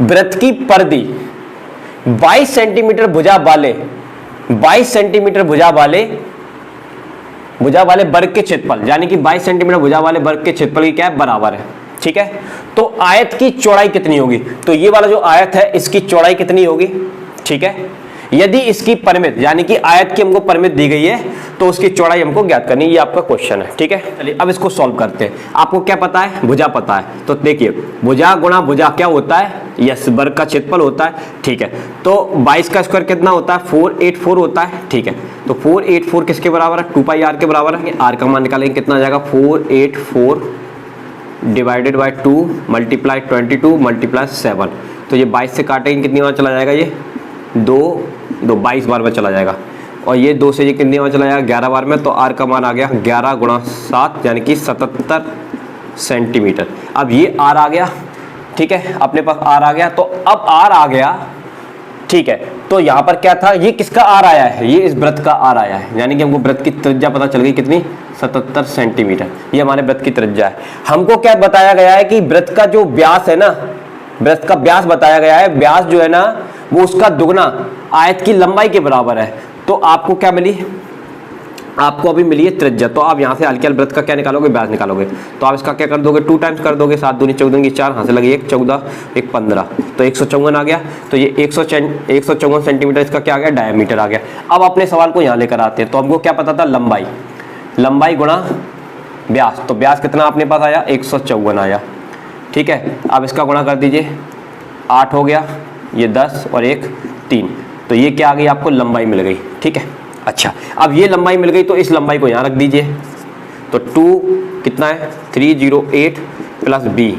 वृत्त की परिधि 22 सेंटीमीटर भुजा वाले, 22 सेंटीमीटर भुजा वाले वर्ग के क्षेत्रफल, यानी कि 22 सेंटीमीटर भुजा वाले वर्ग के क्षेत्रफल की क्या है, बराबर है। ठीक है, तो आयत की चौड़ाई कितनी होगी, तो ये वाला जो आयत है इसकी चौड़ाई कितनी होगी। ठीक है, यदि इसकी परिमित, यानी कि आयत की हमको परिमित दी गई है तो उसकी चौड़ाई हमको ज्ञात करनी, ये आपका क्वेश्चन है। ठीक है, चलिए अब इसको सॉल्व करते हैं। आपको क्या पता है, भुजा पता है, तो देखिए भुजा गुणा भुजा क्या होता है, यस, वर्ग का क्षेत्रफल होता है। ठीक है, तो 22 का स्क्वायर कितना होता है, 484 होता है। ठीक है, तो 484 किसके बराबर है, 2 पाई आर के बराबर है। आर का मान निकालेंगे, कितना आ जाएगा, 484 डिवाइडेड बाई 2 मल्टीप्लाई 22 मल्टीप्लाई 7, तो ये 22 से काटेंगे, कितनी बार चला जाएगा, ये 22 बार में चला जाएगा, और ये 2 से ये कितनी बार चला जाएगा, 11 बार में। तो आर का मान आ गया 11 गुणा 7, यानी कि 77 सेंटीमीटर। अब ये आर आ गया, ठीक है, अपने पास आर आ गया। तो अब आर आ गया, ठीक है, तो यहाँ पर क्या था, ये किसका आर आया है, ये इस वृत्त का आर आया है, यानी कि हमको वृत्त की त्रिज्या पता चल गई, कितनी, 77 सेंटीमीटर। ये हमारे वृत्त की त्रिज्या है। हमको क्या बताया गया है कि वृत्त का जो व्यास है ना, वृत्त का व्यास बताया गया है, व्यास जो है ना वो उसका दुगना आयत की लंबाई के बराबर है। तो आपको क्या मिली, आपको अभी मिली है त्रिज्या। तो आप यहाँ से हल्के वृत्त का क्या निकालोगे, व्यास निकालोगे। तो आप इसका क्या कर दोगे, 2 टाइम्स कर दोगे, 7 दूनी 14 की 4, हाथ से लगी 1, 14, 1, 15, तो 154 आ गया। तो ये 154 सेंटीमीटर इसका क्या आ गया, डायमीटर आ गया। अब अपने सवाल को यहाँ लेकर आते हैं। तो हमको क्या पता था, लंबाई, लंबाई गुणा व्यास, तो व्यास कितना अपने पास आया, 154 आया। ठीक है। अब इसका गुणा कर दीजिए, 8 हो गया, ये 10 और एक 3, तो ये क्या आ गई आपको लंबाई मिल गई, ठीक है। अच्छा, अब ये लंबाई मिल गई तो इस लंबाई को यहाँ रख दीजिए, तो 2 कितना है 308 प्लस b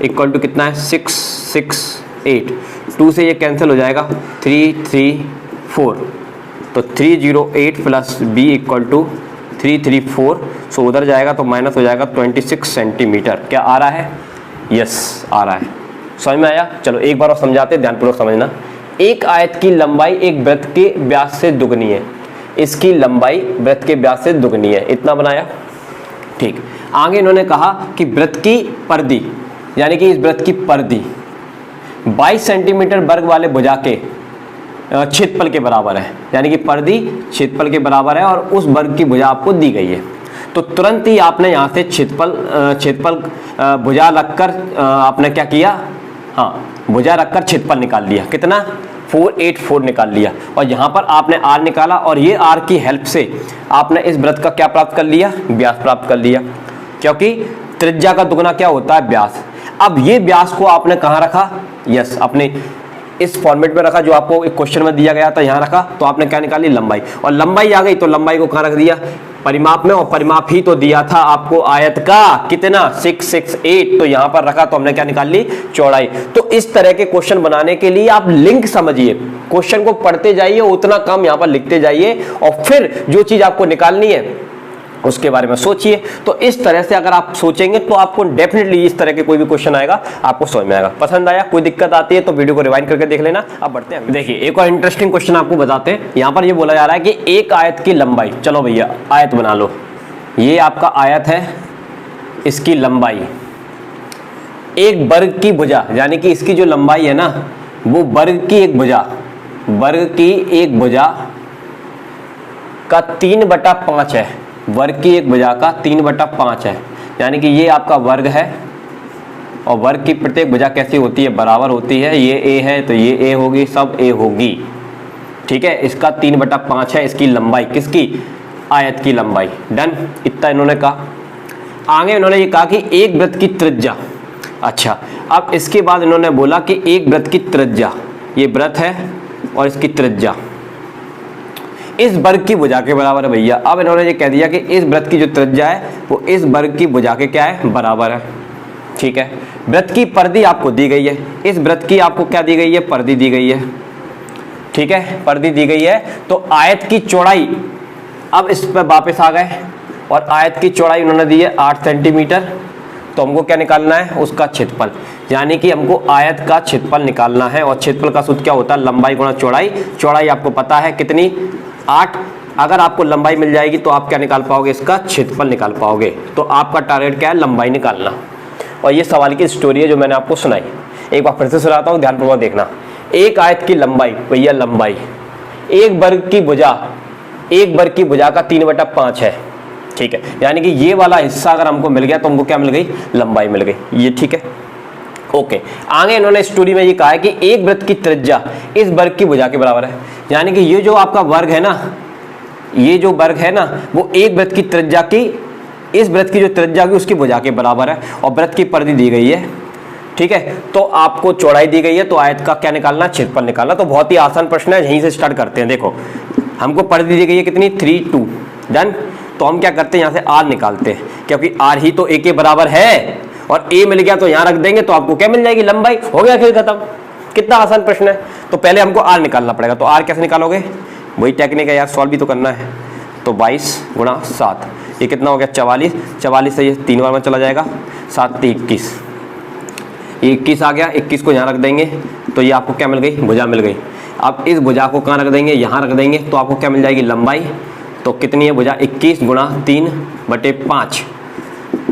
इक्वल टू कितना है 668, 2 से ये कैंसिल हो जाएगा 334, तो 308 प्लस b इक्वल टू 334, सो उधर जाएगा तो माइनस हो जाएगा 26 सेंटीमीटर। क्या आ रहा है? यस आ रहा है। समझ में आया? चलो एक बार और समझाते हैं, ध्यानपूर्वक समझना। एक आयत की लंबाई एक वृत्त के व्यास से दुगनी है, इसकी लंबाई वृत्त के व्यास से दुगनी है, इतना बनाया, ठीक। आगे इन्होंने कहा कि वृत्त की परिधि, यानी कि इस वृत्त की परिधि 22 सेंटीमीटर वर्ग वाले भुजा के क्षेत्रफल के बराबर है, यानी कि परिधि क्षेत्रफल के बराबर है और उस वर्ग की भुजा आपको दी गई है। तो तुरंत ही आपने यहाँ से क्षेत्रफल भुजा रखकर आपने क्या किया, हाँ भुजा रखकर क्षेत्रफल निकाल लिया, कितना 484 निकाल लिया, और यहाँ पर आपने r निकाला और ये r की हेल्प से आपने इस वृत्त का क्या प्राप्त कर लिया, व्यास प्राप्त कर लिया, क्योंकि त्रिज्या का दुगना क्या होता है, व्यास। अब ये व्यास को आपने कहाँ रखा, यस अपने इस फॉर्मेट में रखा जो आपको एक क्वेश्चन में दिया गया था, यहाँ रखा, तो आपने क्या निकाली लंबाई, और लंबाई आ गई तो लंबाई को कहाँ रख दिया, परिमाप में, और परिमाप ही तो दिया था आपको आयत का कितना 668, तो यहां पर रखा तो हमने क्या निकाल ली, चौड़ाई। तो इस तरह के क्वेश्चन बनाने के लिए आप लिंक समझिए, क्वेश्चन को पढ़ते जाइए, उतना कम यहां पर लिखते जाइए, और फिर जो चीज आपको निकालनी है उसके बारे में सोचिए। तो इस तरह से अगर आप सोचेंगे तो आपको डेफिनेटली इस तरह के कोई भी क्वेश्चन आएगा आपको समझ में आएगा। पसंद आया, कोई दिक्कत आती है तो वीडियो को रिवाइंड करके देख लेना। अब बढ़ते हैं, देखिए एक और इंटरेस्टिंग क्वेश्चन आपको बताते हैं। यहाँ पर ये बोला जा रहा है कि एक आयत की लंबाई, चलो भैया आयत बना लो, ये आपका आयत है, इसकी लंबाई एक वर्ग की भुजा, यानी कि इसकी जो लंबाई है ना वो वर्ग की एक भुजा, वर्ग की एक भुजा का 3/5 है, वर्ग की एक भुजा का 3/5 है, यानी कि ये आपका वर्ग है, और वर्ग की प्रत्येक भुजा कैसी होती है, बराबर होती है। ये a है तो ये a होगी, सब a होगी, ठीक है। इसका 3/5 है इसकी लंबाई, किसकी, आयत की लंबाई। डन, इतना इन्होंने कहा। आगे इन्होंने ये कहा कि एक वृत्त की त्रिज्या, अच्छा अब इसके बाद इन्होंने बोला कि एक वृत्त की त्रिज्या, ये वृत्त है और इसकी त्रिज्या इस वर्ग की भुजा के बराबर है भैया। अब इन्होंने ये कह दिया कि इस वृत्त की जो त्रिज्या है वो इस वर्ग की भुजा के क्या है, बराबर है, ठीक है। वृत्त की परिधि आपको दी गई है, इस वृत्त की आपको क्या दी गई है, परिधि दी गई है, ठीक है, परिधि दी गई है। तो आयत की चौड़ाई, अब इस पर वापस आ गए और आयत की चौड़ाई उन्होंने दी है 8 सेंटीमीटर, तो हमको क्या निकालना है, उसका क्षेत्रफल, यानी कि हमको आयत का क्षेत्रफल निकालना है, और क्षेत्रफल का सूत्र क्या होता है, लंबाई गुणा चौड़ाई। चौड़ाई आपको पता है कितनी, 8। अगर आपको लंबाई मिल जाएगी तो आप क्या निकाल पाओगे, इसका क्षेत्रफल निकाल पाओगे। तो आपका टारगेट क्या है, लंबाई निकालना। और ये सवाल की स्टोरी है जो मैंने आपको सुनाई, एक बार फिर से सुनाता हूँ, ध्यानपूर्वक देखना। एक आयत की लंबाई, भैया लंबाई एक वर्ग की भुजा, एक वर्ग की भुजा का 3/5 है, ठीक है, यानी कि ये वाला हिस्सा अगर हमको मिल गया तो हमको क्या मिल गई, लंबाई मिल गई, ये ठीक है, ओके। आगे इन्होंने स्टोरी में ये कहा है कि एक वृत्त की त्रिज्या इस वर्ग की भुजा के बराबर है, यानी कि ये जो आपका वर्ग है ना, ये जो वर्ग है ना वो एक वृत्त की त्रिज्या की, इस वृत्त की जो त्रिज्या की उसकी भुजा के बराबर है, और वृत्त की परिधि दी गई है, ठीक है। तो आपको चौड़ाई दी गई है, तो आयत का क्या निकालना, क्षेत्रफल निकालना। तो बहुत ही आसान प्रश्न है, यहीं से स्टार्ट करते हैं। देखो हमको परिधि दी गई है कितनी, 3/2, डन। तो हम क्या करते हैं, यहाँ से r निकालते हैं, क्योंकि r ही तो a के बराबर है, और a मिल गया तो यहाँ रख देंगे तो आपको क्या मिल जाएगी, लंबाई। हो गया खेल खत्म। कितना आसान प्रश्न है। तो पहले हमको r निकालना पड़ेगा, तो r कैसे निकालोगे, वही टेक्निक है यार, सॉल्व भी तो करना है। तो 22 × 7, ये कितना हो गया, 44। 44 से ये 3 बार में चला जाएगा, 7 × 21, ये 21 आ गया, 21 को यहाँ रख देंगे तो ये आपको क्या मिल गई, भुजा मिल गई। अब इस भुजा को कहाँ रख देंगे, यहाँ रख देंगे, तो आपको क्या मिल जाएगी, लंबाई। तो कितनी है भुजा, 21 × 3/5,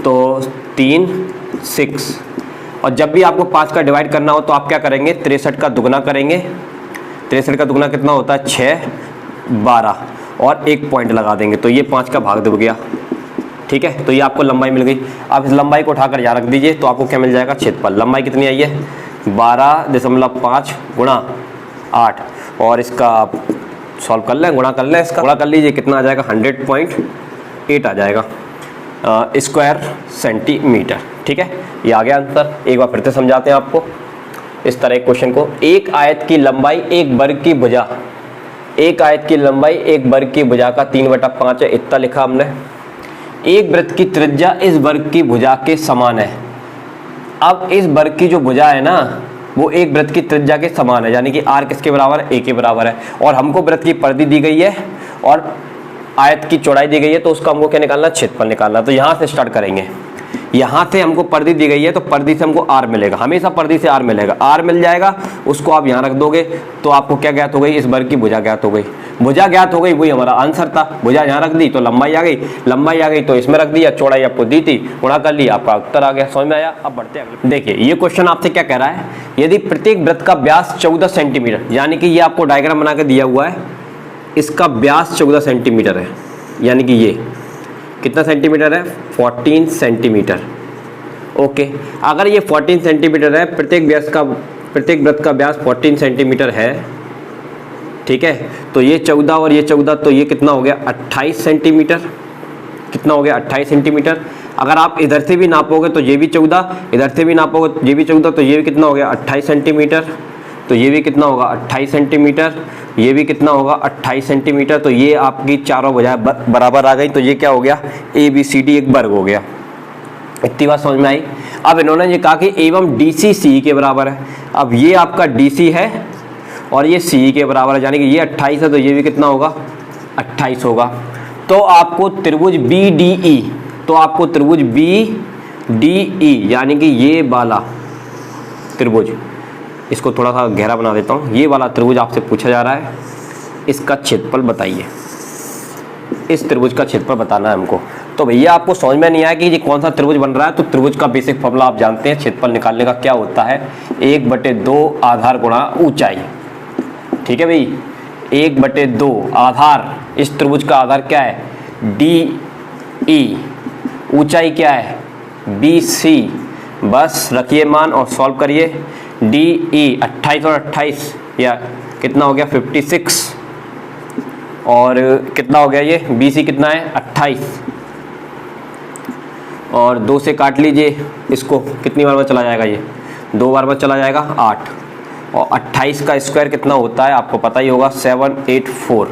तो 3 6। और जब भी आपको 5 का डिवाइड करना हो तो आप क्या करेंगे, 63 का दुगना करेंगे। 63 का दुगना कितना होता है, 6 12, और 1 पॉइंट लगा देंगे, तो ये 5 का भाग दब गया, ठीक है। तो ये आपको लंबाई मिल गई। अब इस लंबाई को उठाकर यहाँ रख दीजिए, तो आपको क्या मिल जाएगा, क्षेत्रफल। लंबाई कितनी आई है, 12.5 × 8, और इसका आप सॉल्व कर लें, गुणा कर लें, इसका गुणा कर लीजिए, कितना आ जाएगा, 100.8 आ जाएगा। Square centimetre. ठीक है, ये आ गया आंसर। एक बार फिर से समझाते हैं आपको इस तरह एक क्वेश्चन को। एक आयत की लंबाई एक वर्ग की भुजा, एक आयत की लंबाई एक वर्ग की भुजा का 3/5 है, इतना लिखा हमने। एक वृत्त की त्रिज्या इस वर्ग की भुजा के समान है। अब इस वर्ग की जो भुजा है ना वो एक वृत्त की त्रिज्या के समान है, यानी कि r किसके बराबर है, a के बराबर है। और हमको वृत्त की परिधि दी गई है और आयत की चौड़ाई दी गई है, तो उसका हमको क्या निकालना, क्षेत्रफल निकालना। तो यहाँ से स्टार्ट करेंगे। यहाँ से हमको परिधि दी गई है तो परिधि से हमको r मिलेगा, हमेशा परिधि से r मिलेगा। r मिल जाएगा, उसको आप यहाँ रख दोगे तो आपको क्या ज्ञात हो गई, इस वर्ग की भुजा ज्ञात हो गई। भुजा ज्ञात हो गई, वही हमारा आंसर था। भुजा यहाँ रख दी तो लंबाई आ गई, लंबाई आ गई तो इसमें रख दिया, चौड़ाई आपको दी थी, गुणा कर ली, आपका उत्तर आ गया। समझ में आया? अब बढ़ते हैं अगले। देखिए ये क्वेश्चन आपसे क्या कह रहा है, यदि प्रत्येक वृत्त का व्यास 14 सेंटीमीटर, यानी कि ये आपको डायग्राम बना के दिया हुआ है, इसका व्यास 14 सेंटीमीटर है, यानी कि ये कितना सेंटीमीटर है, 14 सेंटीमीटर। ओके, अगर ये 14 सेंटीमीटर है, प्रत्येक वृत्त का व्यास 14 सेंटीमीटर है, ठीक है, तो ये 14 और ये 14, तो ये कितना हो गया, 28 सेंटीमीटर। कितना हो गया, 28 सेंटीमीटर। अगर आप इधर से भी नापोगे तो ये भी 14, इधर से भी नापोगे तो ये भी 14, तो ये भी कितना हो गया, 28 सेंटीमीटर। तो ये भी कितना होगा, 28 सेंटीमीटर। ये भी कितना होगा, 28 सेंटीमीटर। तो ये आपकी चारों भुजाएं बराबर आ गई, तो ये क्या हो गया, ABCD एक वर्ग हो गया। इतनी बात समझ में आई? अब इन्होंने ये कहा कि एवं DC CE के बराबर है। अब ये आपका DC है और ये CE के बराबर है, यानी कि ये 28 है तो ये भी कितना होगा, 28 होगा। तो आपको त्रिभुज BDE, तो आपको त्रिभुज BDE यानी कि ये वाला त्रिभुज, इसको थोड़ा सा गहरा बना देता हूँ, ये वाला त्रिभुज आपसे पूछा जा रहा है, इसका क्षेत्रफल बताइए। इस त्रिभुज का क्षेत्रफल बताना है हमको। तो भैया आपको समझ में नहीं आया कि ये कौन सा त्रिभुज बन रहा है, तो त्रिभुज का बेसिक फॉर्मूला आप जानते हैं, क्षेत्रफल निकालने का क्या होता है, 1/2 आधार गुणा ऊंचाई। ठीक है भाई, 1/2 आधार, इस त्रिभुज का आधार क्या है, DE, ऊंचाई क्या है, BC। बस रखिए मान और सॉल्व करिए। DE 28 और 28 या कितना हो गया, 56, और कितना हो गया ये BC कितना है, 28, और 2 से काट लीजिए इसको, कितनी बार में चला जाएगा, ये 2 बार में चला जाएगा, 8। और 28 का स्क्वायर कितना होता है आपको पता ही होगा, 784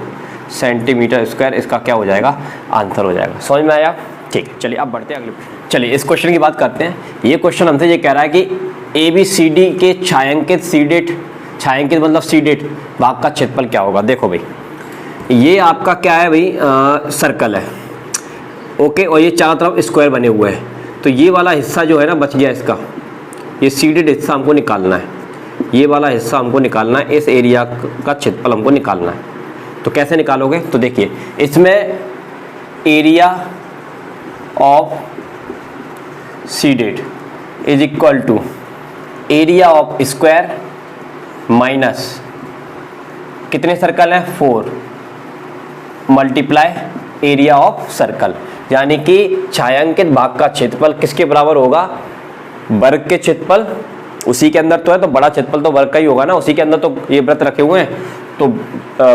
सेंटीमीटर स्क्वायर। इसका क्या हो जाएगा, आंसर हो जाएगा। समझ में आया? ठीक है, चलिए अब बढ़ते हैं अगले। चलिए इस क्वेश्चन की बात करते हैं। ये क्वेश्चन हमसे ये कह रहा है कि ABCD के छायांकित सीडेट, छायांकित मतलब सीडेट भाग का क्षेत्रफल क्या होगा। देखो भाई, ये आपका क्या है भाई, सर्कल है, ओके, और ये चारों तरफ स्क्वायर बने हुए हैं। तो ये वाला हिस्सा जो है ना बच गया, इसका ये सीडेड हिस्सा हमको निकालना है, ये वाला हिस्सा हमको निकालना है, इस एरिया का क्षेत्रफल हमको निकालना है। तो कैसे निकालोगे, तो देखिए इसमें area of shaded is equal to area of square minus कितने सर्कल हैं, 4 मल्टीप्लाई एरिया ऑफ सर्कल, यानी कि छायांकित भाग का क्षेत्रफल किसके बराबर होगा, वर्ग के क्षेत्रफल, उसी के अंदर तो है, तो बड़ा क्षेत्रफल तो वर्ग का ही होगा ना, उसी के अंदर तो ये वृत्त रखे हुए हैं, तो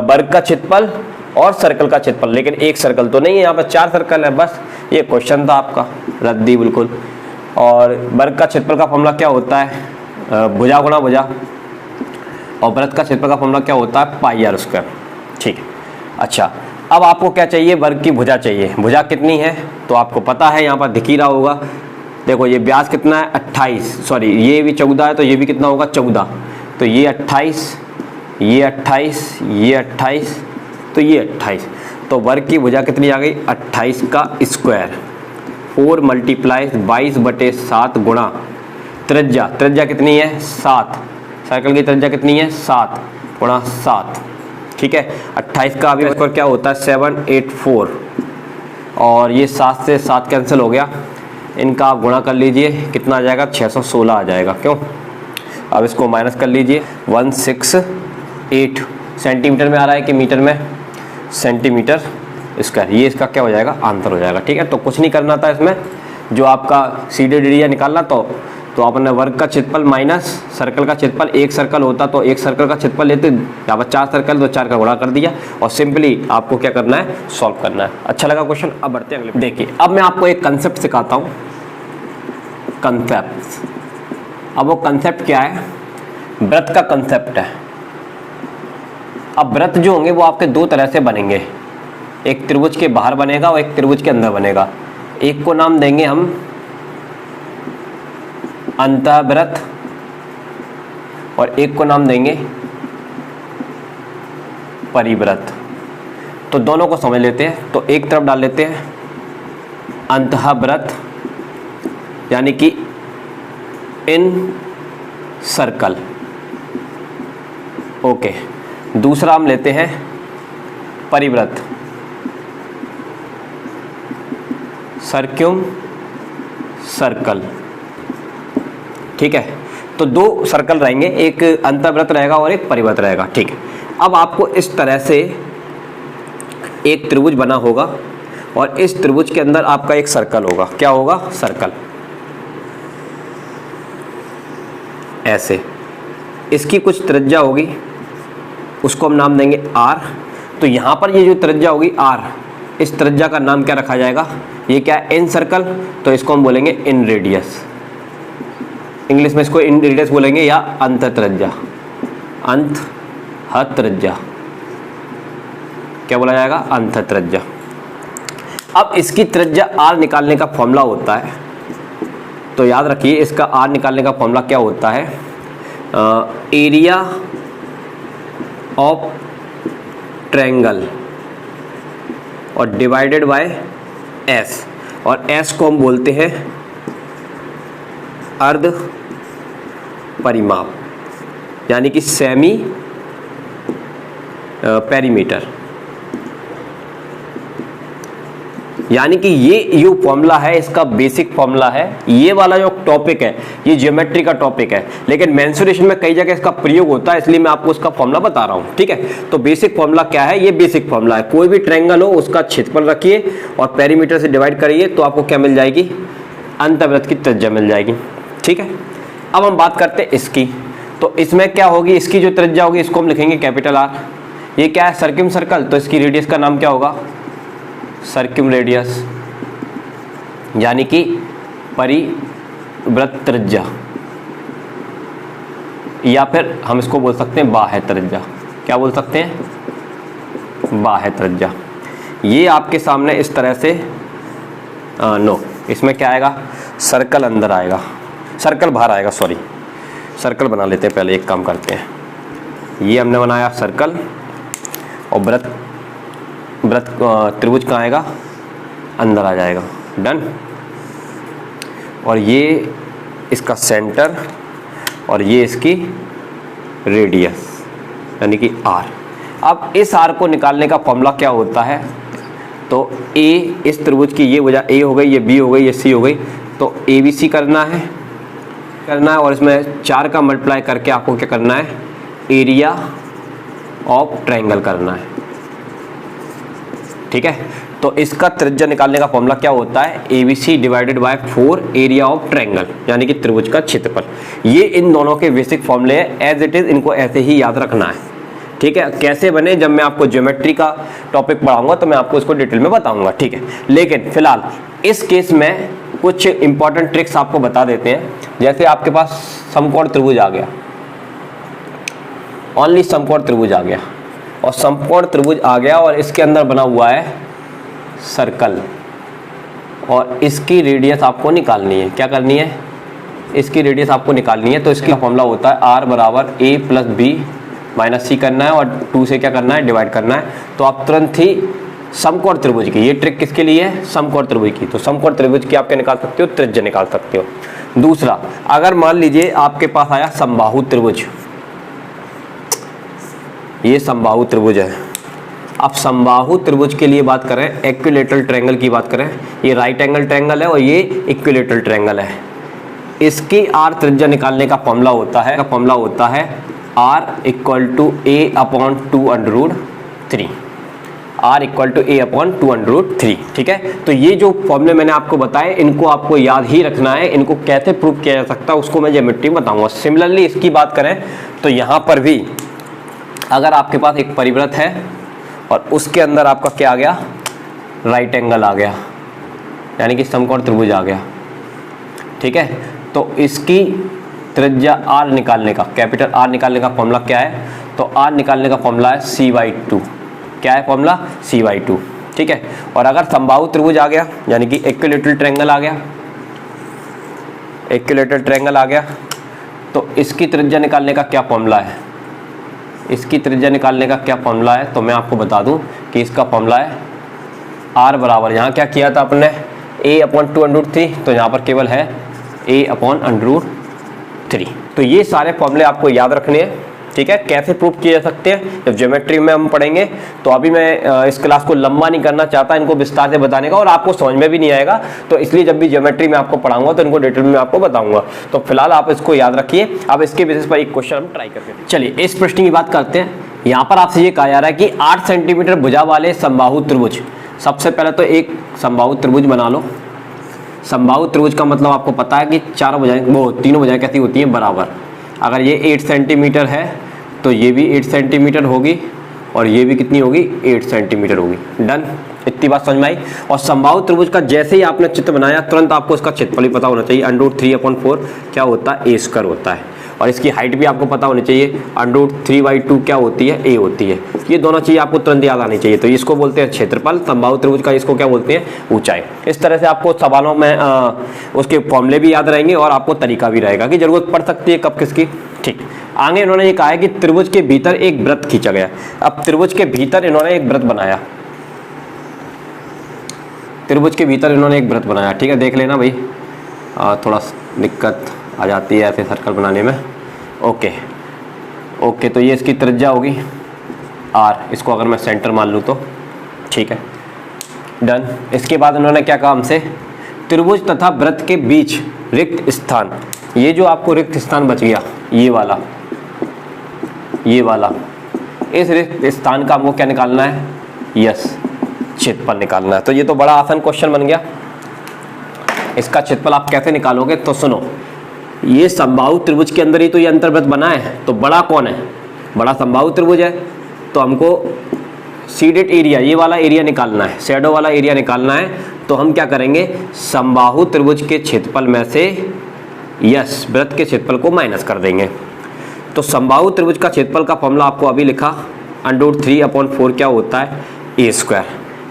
वर्ग का क्षेत्रफल और सर्कल का क्षेत्रफल। लेकिन एक सर्कल तो नहीं है, यहाँ पर 4 सर्कल है। बस ये क्वेश्चन था आपका, रद्दी बिल्कुल। और वर्ग का क्षेत्रफल का फॉर्मूला क्या होता है, भुजा गुणा भुजा, और वृत्त का क्षेत्रफल का फॉर्मूला क्या होता है, पाई आर स्क्वायर। ठीक है, अच्छा अब आपको क्या चाहिए, वर्ग की भुजा चाहिए। भुजा कितनी है तो आपको पता है, यहाँ पर दिख ही रहा होगा। देखो ये व्यास कितना है, 28, सॉरी ये भी 14 है, तो ये भी कितना होगा, 14। तो ये 28, ये 28, ये 28, तो ये 28। तो वर्ग की भुजा कितनी आ गई, 28 का स्क्वायर, 4 मल्टीप्लाई 22/7 गुणा त्रिज्या, त्रिज्या कितनी है, 7, सर्कल की त्रिज्या कितनी है, 7 गुणा 7। ठीक है, 28 का अभी स्क्वायर क्या होता है, 784, और ये 7 से 7 कैंसिल हो गया, इनका आप गुणा कर लीजिए, कितना आ जाएगा, 616 आ जाएगा। क्यों, अब इसको माइनस कर लीजिए, 168 सेंटीमीटर में आ रहा है कि मीटर में, सेंटीमीटर स्क्वायर, ये इसका क्या हो जाएगा, आंसर हो जाएगा। ठीक है, तो कुछ नहीं करना था इसमें, जो आपका सीडेड एरिया निकालना, तो तो अपने वर्ग का क्षेत्रफल माइनस सर्कल का क्षेत्रफल, एक सर्कल होता तो एक सर्कल का क्षेत्रफल लेते, यहाँ पर 4 सर्कल तो 4 का गुणा कर दिया और सिंपली आपको क्या करना है, सॉल्व करना है। अच्छा लगा क्वेश्चन? अब बढ़ते हैं अगले। देखिए अब मैं आपको एक कंसेप्ट सिखाता हूँ, कंसेप्ट। अब वो कंसेप्ट क्या है, वृत्त का कंसेप्ट है। अब वृत्त जो होंगे वो आपके दो तरह से बनेंगे, एक त्रिभुज के बाहर बनेगा और एक त्रिभुज के अंदर बनेगा। एक को नाम देंगे हम अंतःवृत्त और एक को नाम देंगे परिवृत्त। तो दोनों को समझ लेते हैं। तो एक तरफ डाल लेते हैं अंतःवृत्त यानी कि इन सर्कल, ओके। दूसरा हम लेते हैं परिवृत्त, सर्क्यूम सर्कल, ठीक है। तो दो सर्कल रहेंगे, एक अंतःवृत्त रहेगा और एक परिवृत्त रहेगा, ठीक है। अब आपको इस तरह से एक त्रिभुज बना होगा और इस त्रिभुज के अंदर आपका एक सर्कल होगा। क्या होगा? सर्कल। ऐसे इसकी कुछ त्रिज्या होगी, उसको हम नाम देंगे r। तो यहाँ पर ये जो त्रिज्या होगी r, इस त्रिज्या का नाम क्या रखा जाएगा? ये क्या है? इन सर्कल। तो इसको हम बोलेंगे इन रेडियस, इंग्लिश में इसको इन रेडियस बोलेंगे या अंत त्रिज्या, अंत त्रिज्या। क्या बोला जाएगा? अंत त्रिज्या। अब इसकी त्रिज्या r निकालने का फॉर्मूला होता है, तो याद रखिए इसका r निकालने का फॉर्मूला क्या होता है? एरिया ऑफ ट्रायंगल और डिवाइडेड बाय s, और s को हम बोलते हैं अर्ध परिमाप यानी कि सेमी पेरीमीटर। यानी कि ये जो फॉर्मूला है इसका बेसिक फॉर्मूला है। ये वाला जो टॉपिक है ये ज्योमेट्री का टॉपिक है, लेकिन मेंसुरेशन में कई जगह इसका प्रयोग होता है, इसलिए मैं आपको उसका फॉर्मूला बता रहा हूँ, ठीक है। तो बेसिक फॉर्मूला क्या है? ये बेसिक फॉर्मूला है। कोई भी ट्रायंगल हो उसका क्षेत्रफल रखिए और पेरीमीटर से डिवाइड करिए तो आपको क्या मिल जाएगी? अंतःवृत्त की त्रिज्या मिल जाएगी, ठीक है। अब हम बात करते हैं इसकी। तो इसमें क्या होगी? इसकी जो त्रिज्या होगी इसको हम लिखेंगे कैपिटल R। ये क्या है? सर्किम सर्कल, तो इसकी रेडियस का नाम क्या होगा? सर्क्यूम रेडियस यानी कि परिवृत्त त्रिज्या, या फिर हम इसको बोल सकते हैं बाह्य त्रिज्या। क्या बोल सकते हैं? बाह्य त्रिज्या। ये आपके सामने इस तरह से नो, इसमें क्या आएगा? सर्कल अंदर आएगा, सर्कल बाहर आएगा, सॉरी। सर्कल बना लेते हैं पहले, एक काम करते हैं। ये हमने बनाया सर्कल और वृत्त त्रिभुज कहाँ आएगा? अंदर आ जाएगा, डन। और ये इसका सेंटर और ये इसकी रेडियस यानी कि r। अब इस r को निकालने का फॉर्मूला क्या होता है? तो a, इस त्रिभुज की ये वजह a हो गई, ये b हो गई, ये c हो गई, तो ABC करना है और इसमें 4 का मल्टीप्लाई करके आपको क्या करना है? एरिया ऑफ ट्रायंगल करना है, ठीक है। तो इसका त्रिज्या निकालने का फॉर्मूला क्या होता है? ABC divided by 4 area of triangle यानी कि त्रिभुज का क्षेत्रफल। ये इन दोनों के बेसिक फॉर्मूले हैं, एज इट इज इनको ऐसे ही याद रखना है, ठीक है। कैसे बने जब मैं आपको ज्योमेट्री का टॉपिक पढ़ाऊंगा तो मैं आपको इसको डिटेल में बताऊंगा, ठीक है। लेकिन फिलहाल इस केस में कुछ इंपॉर्टेंट ट्रिक्स आपको बता देते हैं। जैसे आपके पास समकोण त्रिभुज आ गया, ओनली समकोण त्रिभुज आ गया, और समकोण त्रिभुज आ गया और इसके अंदर बना हुआ है सर्कल, और इसकी रेडियस आपको निकालनी है। क्या करनी है? इसकी रेडियस आपको निकालनी है। तो इसका फॉर्मूला होता है r बराबर a plus b minus c करना है और 2 से क्या करना है? डिवाइड करना है। तो आप तुरंत ही समकोण त्रिभुज की, ये ट्रिक किसके लिए है? समकोण त्रिभुज की। तो समकोण त्रिभुज की आप क्या निकाल सकते हो? त्रिज्या निकाल सकते हो। दूसरा, अगर मान लीजिए आपके पास आया समबाहु त्रिभुज, ये समबाहु त्रिभुज है। अब समबाहु त्रिभुज के लिए बात करें, इक्विलैटरल ट्रायंगल की बात करें, ये राइट एंगल ट्रायंगल है और ये इक्विलैटरल ट्रायंगल है। इसकी r त्रिज्या निकालने का फॉर्मूला होता है r equal to a upon 2 under root 3। r equal to a upon 2√3। ठीक है, तो ये जो फॉर्मूले मैंने आपको बताए इनको आपको याद ही रखना है। इनको कैसे प्रूव किया जा सकता है उसको मैं ज्योमेट्री में बताऊंगा। सिमिलरली इसकी बात करें तो यहाँ पर भी अगर आपके पास एक परिवृत्त है और उसके अंदर आपका क्या आ गया, राइट एंगल आ गया, यानी कि समकोण त्रिभुज आ गया। ठीक है, तो इसकी त्रिज्या r निकालने का, कैपिटल R निकालने का फॉर्मूला क्या है, तो R निकालने का फॉर्मूला है c/2। क्या है फॉर्मूला, c/2। ठीक है, और अगर समबाहु त्रिभुज आ गया यानी कि इक्विलैटरल ट्रायंगल आ गया, इक्विलैटरल ट्रायंगल आ गया, तो इसकी त्रिज्या निकालने का क्या फॉर्मूला है, इसकी त्रिज्या निकालने का क्या फॉर्मूला है, तो मैं आपको बता दूं कि इसका फॉर्मूला है r बराबर, यहाँ क्या किया था अपने, a अपॉन 2√3, तो यहाँ पर केवल है a अपॉन √3। तो ये सारे फॉर्मूले आपको याद रखने हैं। ठीक है, कैसे प्रूव किए जा सकते हैं जब ज्योमेट्री में हम पढ़ेंगे। तो अभी मैं इस क्लास को लंबा नहीं करना चाहता, इनको विस्तार से बताने का, और आपको समझ में भी नहीं आएगा, तो इसलिए जब भी ज्योमेट्री में आपको पढ़ाऊंगा तो इनको डिटेल में आपको बताऊंगा। तो फिलहाल आप इसको याद रखिए। अब इसके बेसिस पर एक क्वेश्चन हम ट्राई करते हैं। चलिए इस प्रश्न की बात करते हैं। यहाँ पर आपसे ये कहा जा रहा है कि 8 सेंटीमीटर भुजा वाले समबाहु त्रिभुज, सबसे पहले तो एक समबाहु त्रिभुज बना लो। समबाहु त्रिभुज का मतलब आपको पता है कि चारों भुजाएं, वो तीनों भुजाएं कैसी होती हैं, बराबर। अगर ये 8 सेंटीमीटर है तो ये भी 8 सेंटीमीटर होगी और ये भी कितनी होगी, 8 सेंटीमीटर होगी। डन, इतनी बात समझ में आई। और समबाहु त्रिभुज का जैसे ही आपने चित्र बनाया तुरंत आपको इसका क्षेत्रफल भी पता होना चाहिए। √3/4 क्या होता है, a² होता है। और इसकी हाइट भी आपको पता होनी चाहिए, √3/2 क्या होती है, a होती है। ये दोनों चीज़ आपको तुरंत याद आनी चाहिए। तो इसको बोलते हैं क्षेत्रफल, समबाहु त्रिभुज का इसको क्या बोलते हैं, ऊंचाई। इस तरह से आपको सवालों में उसके फॉर्मूले भी याद रहेंगे और आपको तरीका भी रहेगा कि जरूरत पड़ सकती है कब किसकी। ठीक, आगे इन्होंने ये कहा है कि त्रिभुज के भीतर एक वृत्त खींचा गया। अब त्रिभुज के भीतर इन्होंने एक वृत्त बनाया, त्रिभुज के भीतर इन्होंने एक वृत्त बनाया। ठीक है, देख लेना भाई, थोड़ा दिक्कत आ जाती है ऐसे सर्कल बनाने में। ओके ओके, तो ये इसकी त्रिज्या होगी r, इसको अगर मैं सेंटर मान लूँ तो। ठीक है, डन। इसके बाद इन्होंने क्या कहा हमसे, त्रिभुज तथा वृत्त के बीच रिक्त स्थान, ये जो आपको रिक्त स्थान बच गया, ये वाला, ये वाला, इस रिक्त स्थान का हमको क्या निकालना है, यस, क्षेत्रफल निकालना है। तो ये तो बड़ा आसान क्वेश्चन बन गया। इसका क्षेत्रफल आप कैसे निकालोगे, तो सुनो, ये समबाहु त्रिभुज के अंदर ही तो ये अंतर्वृत्त बना है, तो बड़ा कौन है, बड़ा समबाहु त्रिभुज है। तो हमको सीडेड एरिया, ये वाला एरिया निकालना है, शैडो वाला एरिया निकालना है। तो हम क्या करेंगे, समबाहु त्रिभुज के क्षेत्रफल में से यस वृत्त के क्षेत्रफल को माइनस कर देंगे। तो समबाहु त्रिभुज का क्षेत्रफल का फॉर्मूला आपको अभी लिखा, √3/4 क्या होता है, a²,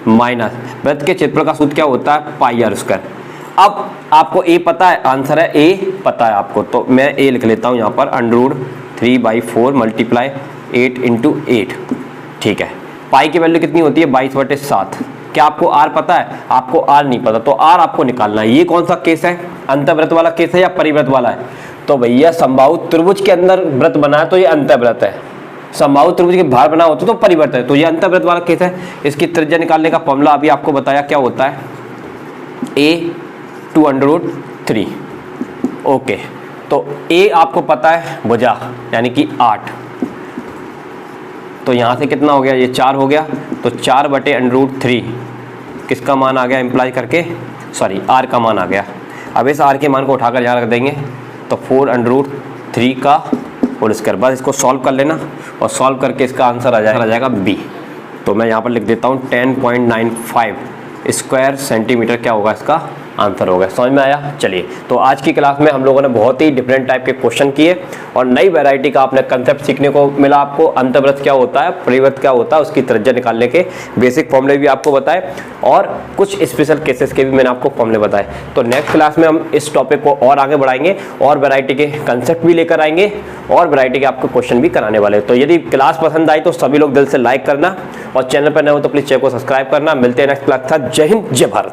माइनस वृत्त के क्षेत्रफल का सूत्र क्या होता है, πr²। अब आपको a पता है, आंसर है a पता है आपको, तो मैं a लिख लेता हूँ यहाँ पर, √3/4 मल्टीप्लाई 8 × 8। ठीक है, पाई की वैल्यू कितनी होती है, 22/7। क्या आपको r पता है, आपको r नहीं पता, तो r आपको निकालना है। ये कौन सा केस है, अंतःवृत्त वाला केस है या परिवृत्त वाला है, तो भैया समबाहु त्रिभुज के अंदर वृत्त बना है तो ये अंतःवृत्त है, समबाहु त्रिभुज के बाहर बना होता तो परिवृत्त है, तो ये अंतःवृत्त वाला केस है। इसकी त्रिज्या निकालने का फॉर्मूला अभी आपको बताया क्या होता है, a 2√3। ओके, तो a आपको पता है भुजा यानी कि 8, तो यहाँ से कितना हो गया, ये 4 हो गया, तो 4/√3 किसका मान आ गया, इम्प्लाई करके, सॉरी r का मान आ गया। अब इस r के मान को उठाकर यहाँ रख देंगे, तो 4√3 का होल स्क्वायर। बस इसको सॉल्व कर लेना और सॉल्व करके इसका आंसर आ जाएगा b। तो मैं यहाँ पर लिख देता हूँ 10.95 स्क्वायर सेंटीमीटर क्या होगा इसका आंसर होगा। समझ में आया। चलिए, तो आज की क्लास में हम लोगों ने बहुत ही डिफरेंट टाइप के क्वेश्चन किए और नई वैरायटी का आपने कंसेप्ट सीखने को मिला। आपको अंतःवृत्त क्या होता है, परिवृत्त क्या होता है, उसकी त्रिज्या निकालने के बेसिक फॉर्मूले भी आपको बताए और कुछ स्पेशल केसेस के भी मैंने आपको फॉर्मूले बताए। तो नेक्स्ट क्लास में हम इस टॉपिक को और आगे बढ़ाएंगे और वैरायटी के कंसेप्ट भी लेकर आएंगे और वैरायटी के आपको क्वेश्चन भी कराने वाले। तो यदि क्लास पसंद आई तो सभी लोग दिल से लाइक करना और चैनल पर नए हो तो प्लीज चैनल को सब्सक्राइब करना। मिलते हैं नेक्स्ट क्लास के साथ। जय हिंद, जय भारत।